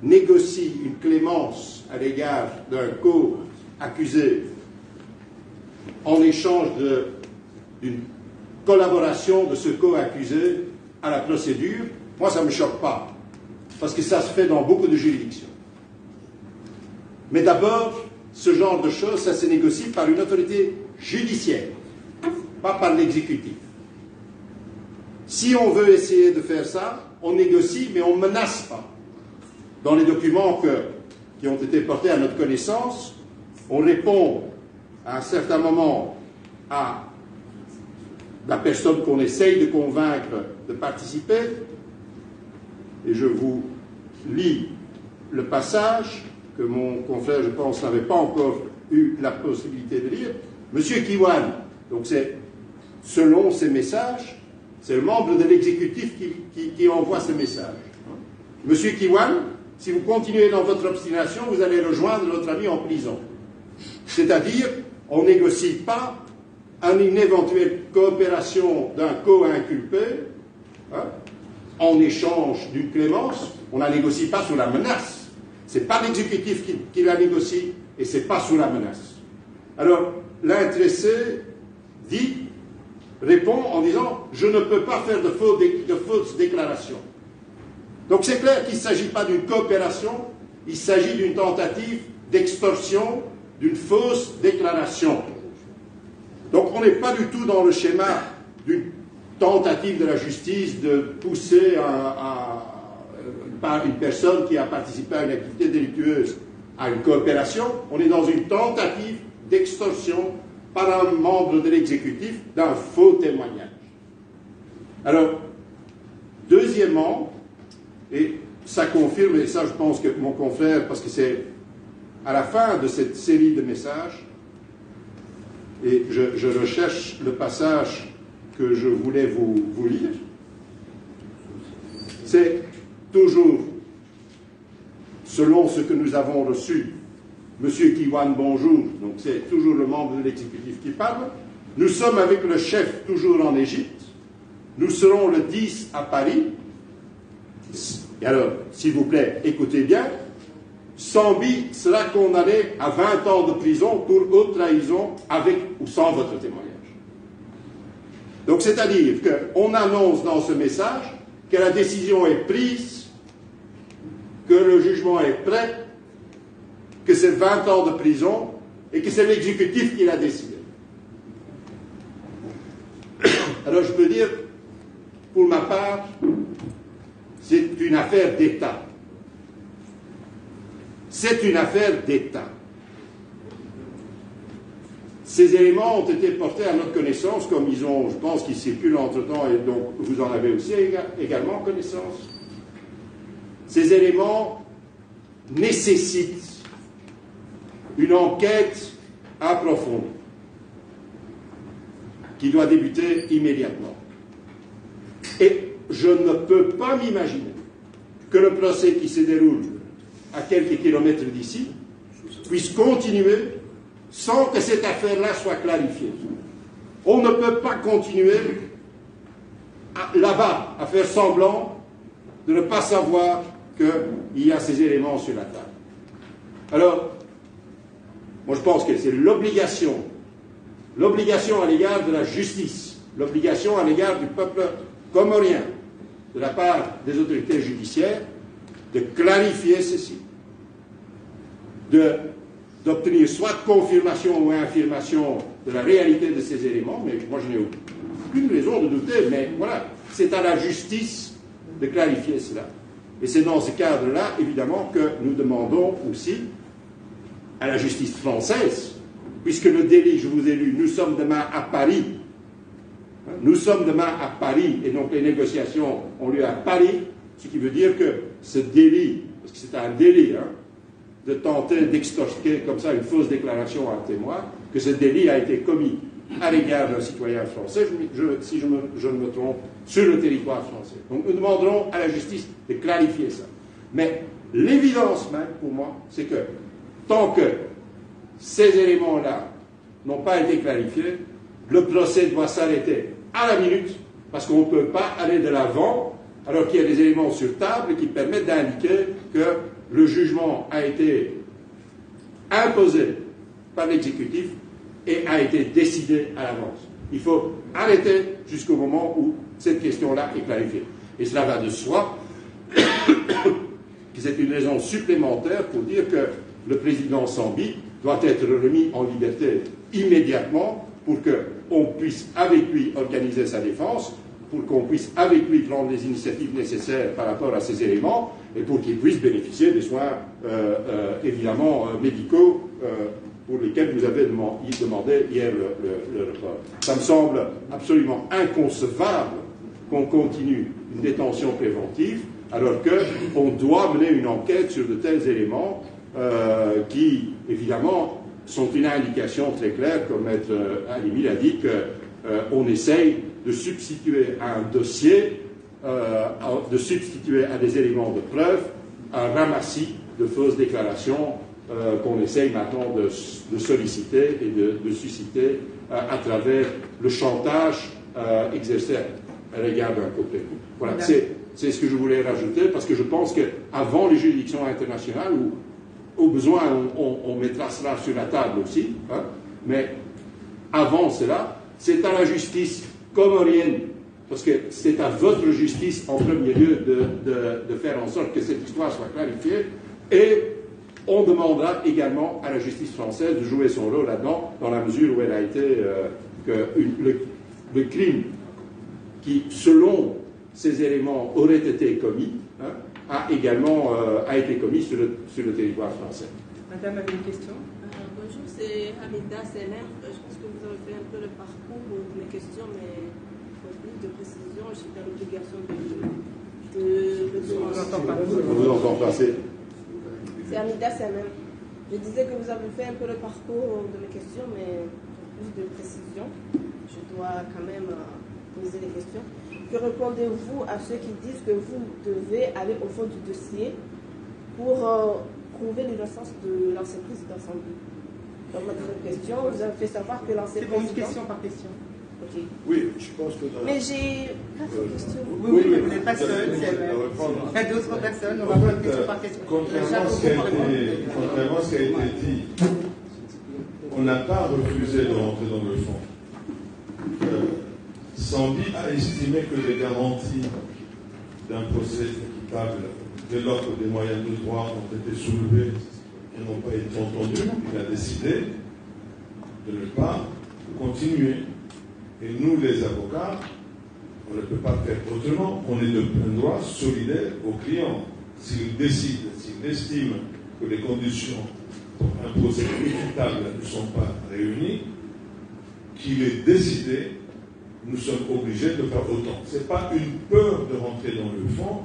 négocie une clémence à l'égard d'un co-accusé en échange d'une collaboration de ce co-accusé à la procédure, moi, ça ne me choque pas. Parce que ça se fait dans beaucoup de juridictions. Mais d'abord, ce genre de choses, ça se négocie par une autorité judiciaire, pas par l'exécutif. Si on veut essayer de faire ça, on négocie, mais on ne menace pas. Dans les documents qui ont été portés à notre connaissance, on répond à un certain moment à la personne qu'on essaye de convaincre de participer, et je vous lis le passage que mon confrère, je pense, n'avait pas encore eu la possibilité de lire. Monsieur Kiwan, donc c'est selon ces messages, C'est le membre de l'exécutif qui envoie ce message. Monsieur Kiwan, si vous continuez dans votre obstination, vous allez rejoindre notre ami en prison. C'est-à-dire, on ne négocie pas une éventuelle coopération d'un co-inculpé en échange d'une clémence. On ne la négocie pas sous la menace. Ce n'est pas l'exécutif qui la négocie et ce n'est pas sous la menace. Alors, l'intéressé répond en disant « Je ne peux pas faire de fausses déclarations ». Donc c'est clair qu'il ne s'agit pas d'une coopération, il s'agit d'une tentative d'extorsion, d'une fausse déclaration. Donc on n'est pas du tout dans le schéma d'une tentative de la justice de pousser par une personne qui a participé à une activité délictueuse à une coopération. On est dans une tentative d'extorsion par un membre de l'exécutif d'un faux témoignage. Alors, deuxièmement, et ça confirme, et ça je pense que mon confrère, parce que c'est à la fin de cette série de messages, et je recherche le passage que je voulais vous lire, c'est toujours, selon ce que nous avons reçu, Monsieur Kiwan, bonjour, donc c'est toujours le membre de l'exécutif qui parle. Nous sommes avec le chef toujours en Égypte. Nous serons le 10 à Paris. Et alors, s'il vous plaît, écoutez bien. Sambi sera condamné à 20 ans de prison pour haute trahison avec ou sans votre témoignage. Donc, c'est-à-dire qu'on annonce dans ce message que la décision est prise, que le jugement est prêt, que c'est 20 ans de prison et que c'est l'exécutif qui l'a décidé. Alors je peux dire, pour ma part, c'est une affaire d'État. C'est une affaire d'État. Ces éléments ont été portés à notre connaissance, comme ils ont, je pense qu'ils circulent entre-temps, et donc vous en avez aussi également connaissance. Ces éléments nécessitent une enquête approfondie qui doit débuter immédiatement. Et je ne peux pas m'imaginer que le procès qui se déroule à quelques kilomètres d'ici puisse continuer sans que cette affaire-là soit clarifiée. On ne peut pas continuer là-bas à faire semblant de ne pas savoir qu'il y a ces éléments sur la table. Alors, moi je pense que c'est l'obligation à l'égard de la justice, l'obligation à l'égard du peuple comorien, de la part des autorités judiciaires, de clarifier ceci, d'obtenir soit confirmation ou infirmation de la réalité de ces éléments, mais moi je n'ai aucune raison de douter, mais voilà, c'est à la justice de clarifier cela. Et c'est dans ce cadre-là, évidemment, que nous demandons aussi à la justice française, puisque le délit, je vous ai lu, nous sommes demain à Paris, nous sommes demain à Paris, et donc les négociations ont lieu à Paris, ce qui veut dire que ce délit, parce que c'est un délit, de tenter d'extorquer comme ça une fausse déclaration à un témoin, que ce délit a été commis à l'égard d'un citoyen français, si je ne me trompe, sur le territoire français. Donc nous demanderons à la justice de clarifier ça. Mais l'évidence même, pour moi, c'est que tant que ces éléments-là n'ont pas été clarifiés, le procès doit s'arrêter à la minute, parce qu'on ne peut pas aller de l'avant alors qu'il y a des éléments sur table qui permettent d'indiquer que le jugement a été imposé par l'exécutif et a été décidé à l'avance. Il faut arrêter jusqu'au moment où cette question-là est clarifiée. Et cela va de soi que c'est une raison supplémentaire pour dire que le président Sambi doit être remis en liberté immédiatement pour qu'on puisse avec lui organiser sa défense, pour qu'on puisse avec lui prendre les initiatives nécessaires par rapport à ces éléments et pour qu'il puisse bénéficier des soins évidemment médicaux pour lesquels vous avez demandé hier le report. Ça me semble absolument inconcevable qu'on continue une détention préventive alors qu'on doit mener une enquête sur de tels éléments qui, évidemment, sont une indication très claire, comme Maître Halimi l'a dit, qu'on essaye de substituer à un dossier, de substituer à des éléments de preuve un ramassis de fausses déclarations qu'on essaye maintenant de solliciter et de susciter à travers le chantage exercé à l'égard d'un côté. Voilà, c'est ce que je voulais rajouter, parce que je pense qu'avant les juridictions internationales, où au besoin on mettra cela sur la table aussi, hein, mais avant cela, c'est à la justice comorienne, parce que c'est à votre justice en premier lieu de faire en sorte que cette histoire soit clarifiée, et on demandera également à la justice française de jouer son rôle là-dedans, dans la mesure où elle a été le crime qui, selon ces éléments, aurait été commis, hein, a également été commis sur le territoire français. Madame avait une question. Bonjour, c'est Hamida Senem. Je pense que vous avez fait un peu le parcours de mes questions, mais pour plus de précision, j'ai dans l'obligation de On vous entend passer. C'est Hamida Senem. Je disais que vous avez fait un peu le parcours de mes questions, mais pour plus de précision, je dois quand même poser des questions. Que répondez-vous à ceux qui disent que vous devez aller au fond du dossier pour prouver l'innocence de l'ancien président Sambie? Donc ma deuxième question, vous avez fait savoir que l'ancien président... C'est bon, une question par question. Ok. Oui, je pense que... Mais j'ai 4 questions. Oui, mais vous n'êtes pas seul. Il y a d'autres personnes, on va prendre question par question. Contrairement à ce qui a été dit, on n'a pas refusé de rentrer dans le fond. Sambie a estimé que les garanties d'un procès équitable, dès lors que des moyens de droit ont été soulevés et n'ont pas été entendus, il a décidé de ne pas continuer. Et nous, les avocats, on ne peut pas faire autrement. On est de plein droit solidaire au client. S'il décide, s'il estime que les conditions pour un procès équitable ne sont pas réunies, qu'il est décidé, nous sommes obligés de faire autant. Ce n'est pas une peur de rentrer dans le fond,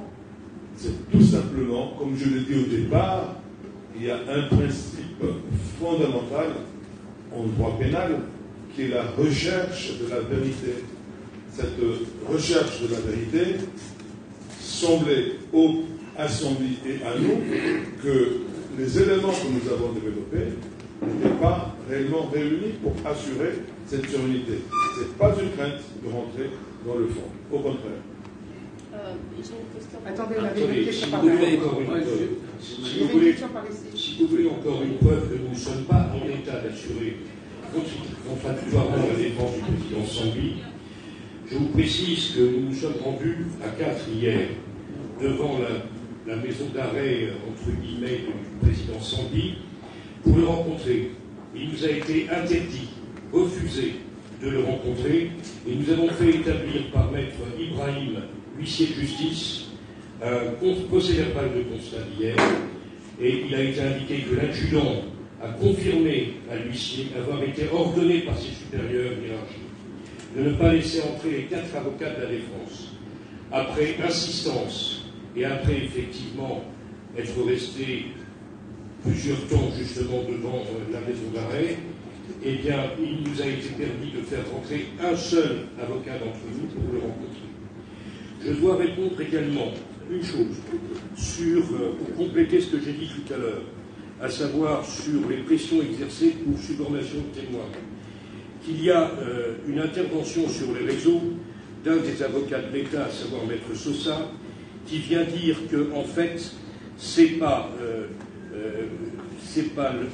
c'est tout simplement, comme je l'ai dit au départ, il y a un principe fondamental en droit pénal qui est la recherche de la vérité. Cette recherche de la vérité semblait à Sambie et à nous que les éléments que nous avons développés n'étaient pas réellement réunis pour assurer cette sérénité. Ce n'est pas une crainte de rentrer dans le fond. Au contraire. J'ai une question. Attendez, on avait une question par Si vous voulez encore une preuve que nous ne sommes pas en état d'assurer contradictoirement la défense du président Sambie, je vous précise que nous nous sommes rendus à 4 hier devant la maison d'arrêt, entre guillemets, du président Sambie pour le rencontrer. Il nous a été interdit, refusé de le rencontrer, et nous avons fait établir par maître Ibrahim, huissier de justice, un procès-verbal de constat d'hier, et il a été indiqué que l'adjudant a confirmé à l'huissier avoir été ordonné par ses supérieurs hiérarchiques de ne pas laisser entrer les 4 avocats de la défense. Après insistance et après effectivement être resté plusieurs temps justement devant la maison d'arrêt, eh bien, il nous a été permis de faire rentrer un seul avocat d'entre nous pour le rencontrer. Je dois répondre également une chose pour compléter ce que j'ai dit tout à l'heure, à savoir sur les pressions exercées pour subornation de témoins. Qu'il y a une intervention sur les réseaux d'un des avocats de l'État, à savoir Maître Sosa, qui vient dire que, en fait, c'est pas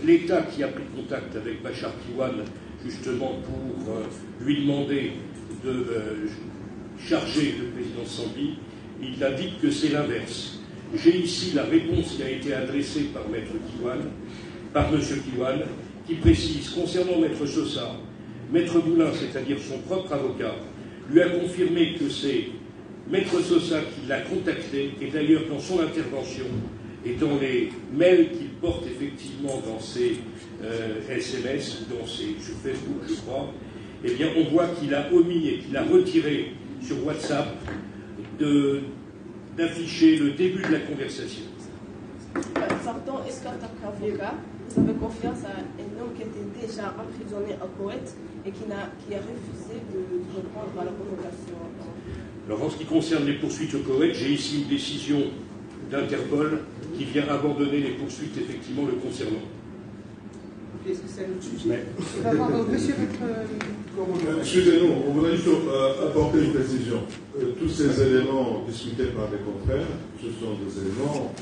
l'État qui a pris contact avec Bachar Kiwan, justement pour lui demander de charger le président Sambie. Il a dit que c'est l'inverse. J'ai ici la réponse qui a été adressée par Maître Kiwan, par M. Kiwan, qui précise, concernant Maître Sosa, Maître Moulin, c'est-à-dire son propre avocat, lui a confirmé que c'est Maître Sosa qui l'a contacté, et d'ailleurs dans son intervention et dans les mails qu'il porte effectivement dans ses SMS, sur Facebook, je crois, eh bien on voit qu'il a omis et qu'il a retiré sur WhatsApp d'afficher le début de la conversation. sortant, est-ce qu'en tant qu'avocat, vous avez confiance à un homme qui était déjà emprisonné au Koweït et qui a refusé de répondre à la convocation? Alors en ce qui concerne les poursuites au Koweït, j'ai ici une décision d'Interpol qui vient abandonner les poursuites effectivement le concernant. Est-ce que c'est le sujet? Monsieur, Excusez-nous, on voudrait juste apporter une précision. Tous ces éléments discutés par les confrères, ce sont des éléments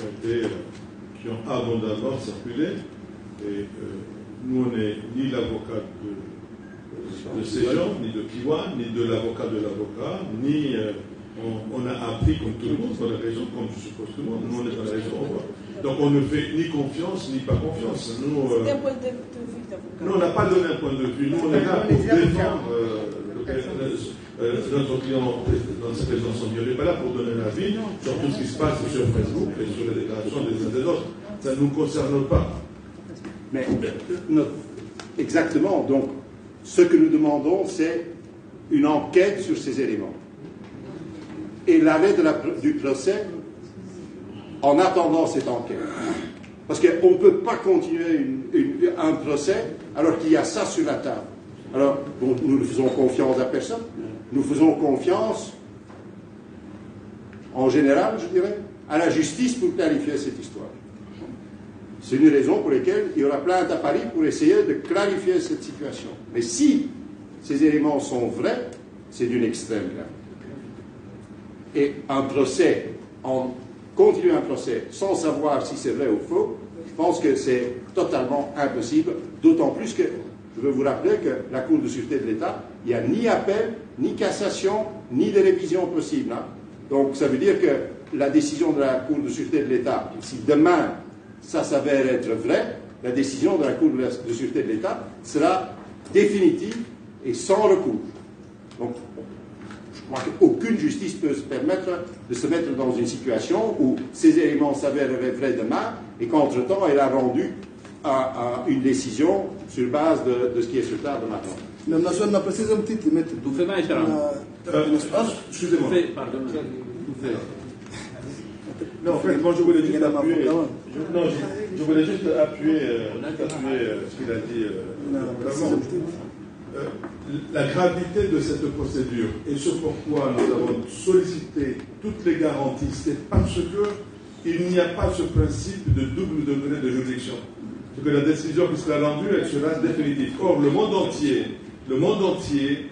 qui ont abondamment circulé. Et nous, on n'est ni l'avocat de ces gens, ni de Kiwan, ni de l'avocat, ni on a appris comme tout le monde dans la région, comme je suppose tout le monde. Nous, on est dans la région. Donc on ne fait ni confiance, ni pas confiance. C'est un point de vue d'avocat. Nous, on n'a pas donné un point de vue. Nous, on est là pour défendre notre client dans cette résidence. On n'est pas là pour donner un avis sur tout ce qui se passe sur Facebook et sur les déclarations des uns et des autres. Ça ne nous concerne pas. Mais exactement, donc, ce que nous demandons, c'est une enquête sur ces éléments. Et l'arrêt du procès en attendant cette enquête. Parce qu'on ne peut pas continuer un procès alors qu'il y a ça sur la table. Alors, bon, nous ne faisons confiance à personne. Nous faisons confiance, en général, je dirais, à la justice pour clarifier cette histoire. C'est une raison pour laquelle il y aura plainte à Paris pour essayer de clarifier cette situation. Mais si ces éléments sont vrais, c'est d'une extrême gravité. Et un procès, continuer un procès sans savoir si c'est vrai ou faux, je pense que c'est totalement impossible, d'autant plus que, je veux vous rappeler que la Cour de sûreté de l'État, il n'y a ni appel, ni cassation, ni de révision possible. Hein. Donc ça veut dire que la décision de la Cour de sûreté de l'État, si demain ça s'avère être vrai, la décision de la Cour de sûreté de l'État sera définitive et sans recours. Donc, je crois qu'aucune justice peut se permettre de se mettre dans une situation où ces éléments s'avéreraient vrais demain et qu'entre-temps, elle a rendu une décision sur base de ce qui est sur table maintenant. Excusez-moi. Non, moi je voulais juste appuyer. Je voulais juste appuyer ce qu'il a dit. La gravité de cette procédure et ce pourquoi nous avons sollicité toutes les garanties, c'est parce qu'il n'y a pas ce principe de double degré de juridiction. C'est que la décision qui sera rendue, elle sera définitive. Or, le monde entier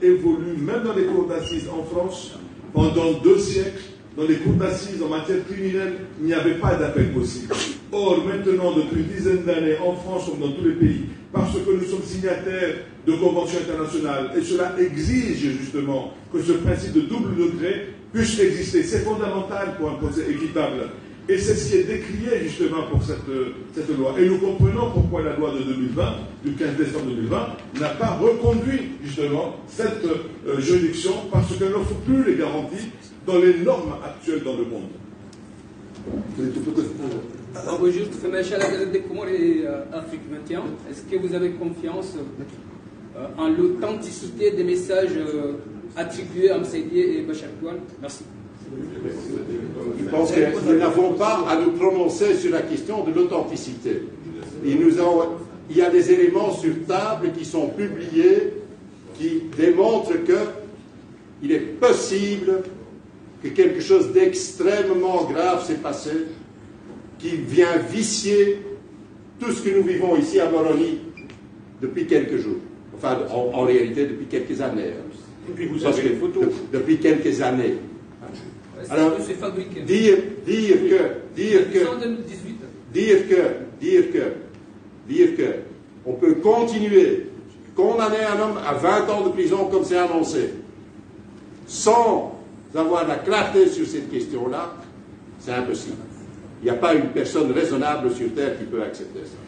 évolue, même dans les cours d'assises en France, pendant 2 siècles. Dans les cours d'assises en matière criminelle, il n'y avait pas d'appel possible. Or, maintenant, depuis une dizaine d'années, en France comme dans tous les pays, parce que nous sommes signataires de conventions internationales, et cela exige justement que ce principe de double degré puisse exister. C'est fondamental pour un procès équitable. Et c'est ce qui est décrié justement pour cette loi. Et nous comprenons pourquoi la loi de 2020, du 15 décembre 2020, n'a pas reconduit justement cette juridiction parce qu'elle n'offre plus les garanties dans les normes actuelles dans le monde. Juste, des Comores et Afrique 21, est-ce que vous avez confiance en l'authenticité des messages attribués à Msaïdié et Bachar Touane? Merci. Je pense que nous n'avons pas à nous prononcer sur la question de l'authenticité. Il y a des éléments sur table qui sont publiés qui démontrent qu'il est possible que quelque chose d'extrêmement grave s'est passé, qui vient vicier tout ce que nous vivons ici à Moroni depuis quelques jours. Enfin, en réalité, depuis quelques années. Et puis vous avez les photos. Depuis quelques années. Alors, dire que on peut continuer, condamner un homme à 20 ans de prison comme c'est annoncé, sans avoir la clarté sur cette question-là, c'est impossible. Il n'y a pas une personne raisonnable sur Terre qui peut accepter ça.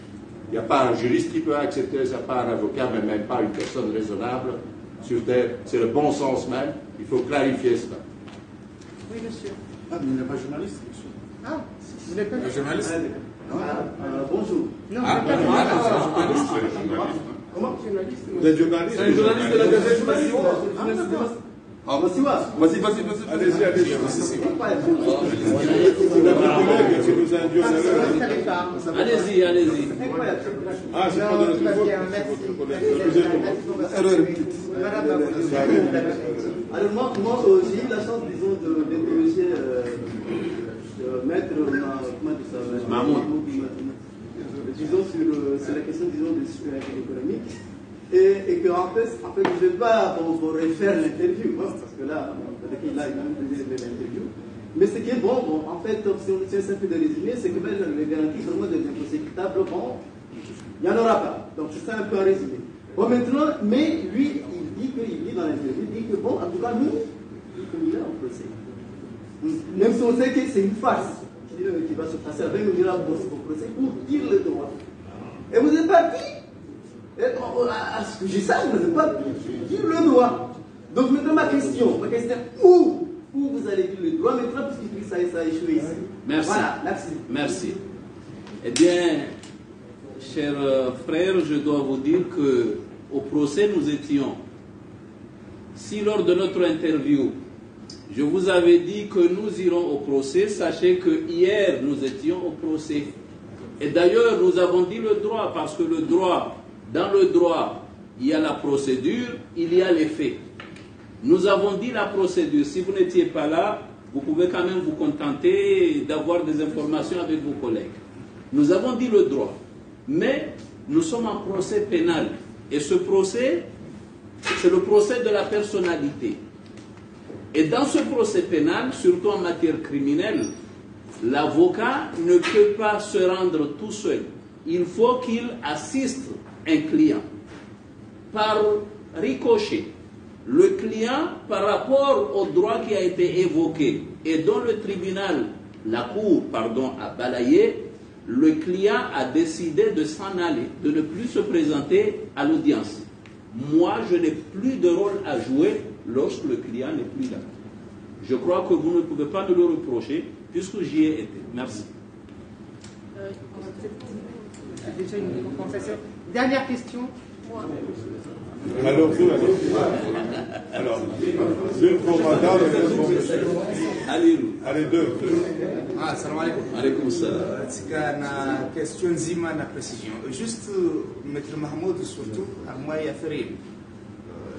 Il n'y a pas un juriste qui peut accepter ça, pas un avocat, mais même pas une personne raisonnable sur Terre. C'est le bon sens même. Il faut clarifier cela. Oui, monsieur. Ah, mais il n'est pas journaliste, monsieur. Ah, vous n'êtes pas journaliste. Bonjour. Non, vous n'êtes pas journaliste. Comment? Vous êtes journaliste? C'est un journaliste de la Gazette journaliste. Vas-y, vas-y. Allez-y. Allez-y. Ah, c'est pas dans notre faute, c'est votre collègue. Alors moi j'ai eu la chance, disons, d'interroger maître Mahmoud, disons, sur la question, disons, de citoyenneté économique. Et qu'en fait, je ne vais pas vous refaire l'interview, parce que là, il a même donné l'interview. Mais ce qui est bon, en fait, si on tient simple de résumer, c'est que les garanties vraiment des impôts équitables, bon, il n'y en aura pas. Donc c'est ça un peu un résumé. Bon, maintenant, mais lui, il dit dans l'interview, il dit que bon, en tout cas, nous, il est en procès. Même si on sait que c'est une farce qui va se passer avec le miracle au procès pour dire le droit. Et vous êtes parti. À ce que je sache, vous n'avez pas dire le droit. Donc maintenant ma question, où vous allez dire le droit maintenant, puisque ça a échoué ici. Merci. Voilà, merci. Eh bien, chers frères, je dois vous dire que au procès nous étions. Si lors de notre interview, je vous avais dit que nous irons au procès, sachez que hier nous étions au procès. Et d'ailleurs, nous avons dit le droit, parce que le droit, dans le droit, il y a la procédure, il y a les faits. Nous avons dit la procédure. Si vous n'étiez pas là, vous pouvez quand même vous contenter d'avoir des informations avec vos collègues. Nous avons dit le droit. Mais nous sommes en procès pénal. Et ce procès, c'est le procès de la personnalité. Et dans ce procès pénal, surtout en matière criminelle, l'avocat ne peut pas se rendre tout seul. Il faut qu'il assiste un client. Par ricochet, le client, par rapport au droit qui a été évoqué et dont le tribunal, la cour, a balayé, le client a décidé de s'en aller, de ne plus se présenter à l'audience. Moi, je n'ai plus de rôle à jouer lorsque le client n'est plus là. Je crois que vous ne pouvez pas me le reprocher puisque j'y ai été. Merci. Déjà une compensation. Dernière question. Alors, une pour madame et une pour monsieur. Allez, deux. Salam alaikum. Alaikum salam. C'est une question zima na précision. Juste, Maître Mahmoud, surtout, à moi, il y a fait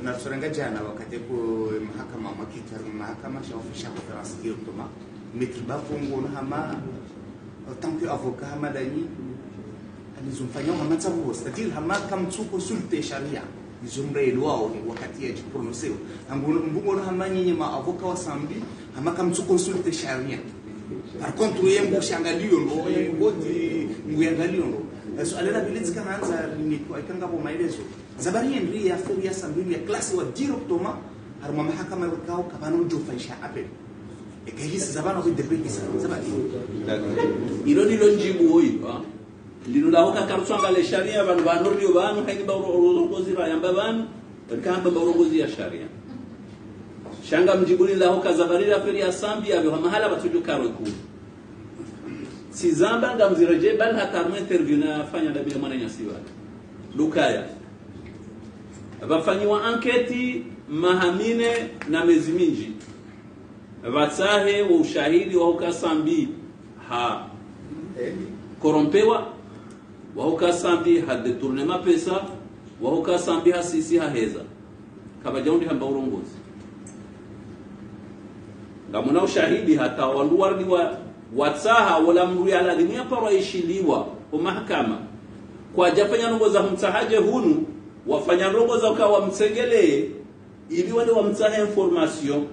na tsoranga jana wakati ko mahakama makitar mahakama shawafisha conference hiyo mtoma Maître Bafongo hama tant que avocat hama dani alizomfanya hama tsabu c'est-à-dire hama kam tu consulter sharia izomre loi wakati ya prononcer mbungo hama nyinyi ma avocat wa sambi hama kam tu consulter sharia par contre yembo shangalio ndo yemboti nguyangalio ndo so alera bilezi kana anza ni kwa ikanga kwa maelezo zabari ndri ya feri ya sambili ya klasi wa directement haruma mahakama wakao kabano jofaisha appel ekahisi zabana kwa debekisa zabari ilo njibu hoyi lino laho ka kartswanga le sharia vanhu vanoriyo vanhu haini ba urongozi ra yamba vanhu rikamba ba urongozi ya sharia shanga mjibuni laho ka zabari ya feri ya sambi ave mahala batujo karoku Sizamba ngamzireje bal hatarmu interview fanya da bila mwana nyasiwa Lukaya vafanyiwa anketi mahamine na mezi mingi vatsahe wa ushahidi wa ukasambi ha korompewa wa ukasambi ha detournema pesa wa ukasambi ha sisi ha heza kabajaundi hamba urongozi ngamuna ushahidi hata wanduwardi wa watsaha wala mrui ala dunia para ishiliwa kwa mahakama kwa jafanya nongo za mtahaje hunu wafanya nongo za ukawa mtsengelee ili wale wamtsahe information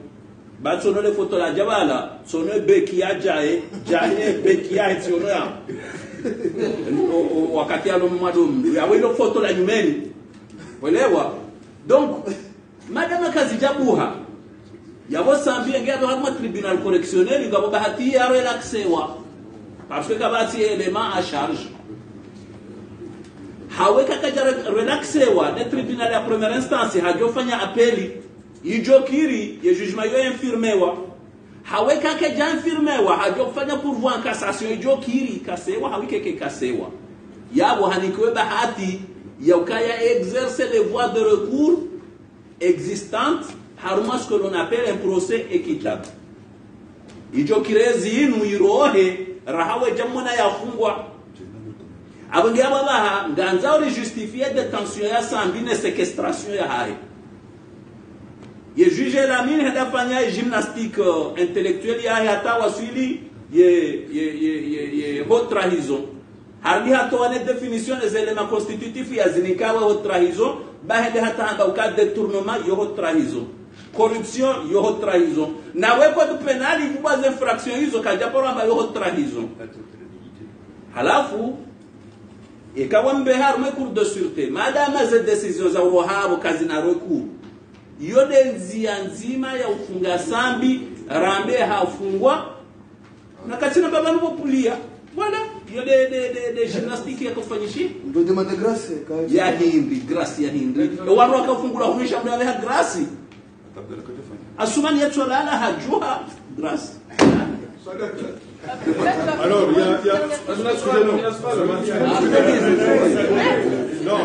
bato nole foto la jabala sono beki ya jae beki ya tiono ya wakati alo mwadum ya wilo foto la nyumeni welewa donc madama kazi jabuha yabo sambie ngado harma tribunal correctionnel ngabo bahati ya relaxewa parce que kabati élément à charge haweka kajara relaxewa de tribunal ya première instance hajofanya appeli ijokiri ye jugement yo infirmewa haweka kaja infirmewa hajofanya pourvoi en cassation ijokiri kasewa hawike kasewa yabo hanikwe bahati ya ukaya exercer les voies de recours existantes haruma ce que l'on appelle un procès équitable. Ijo kirezi inu irohe rahawe jamuna yafungwa abangi ababaha nganza ori justifier détention ya sambine séquestration ya hai ye juge la mine hadafanya gymnastique intellectuelle ya hata wasili ye haute trahison harbi hatoane définition des éléments constitutifs ya zinikawa haute trahison bahende hata handa au détournement yo haute trahison corruption yo haute trahison na we code pénal ivuba infraction hizo kajapora amba yo haute trahison halafu ikawa mbehar me cour de sûreté madame ces décisions za rohabo kazi na recours yode nzima ya ufunga sambi rambe hafungwa na katina baba nubo pulia voilà yode de gymnastique ya kufanyishi ndo demande grâce ya hindi grâce ya hindi wanu wakafungula hunisha mdawe ha grâce asumani yetu lala hajua grâce. Alors, il y a... Non,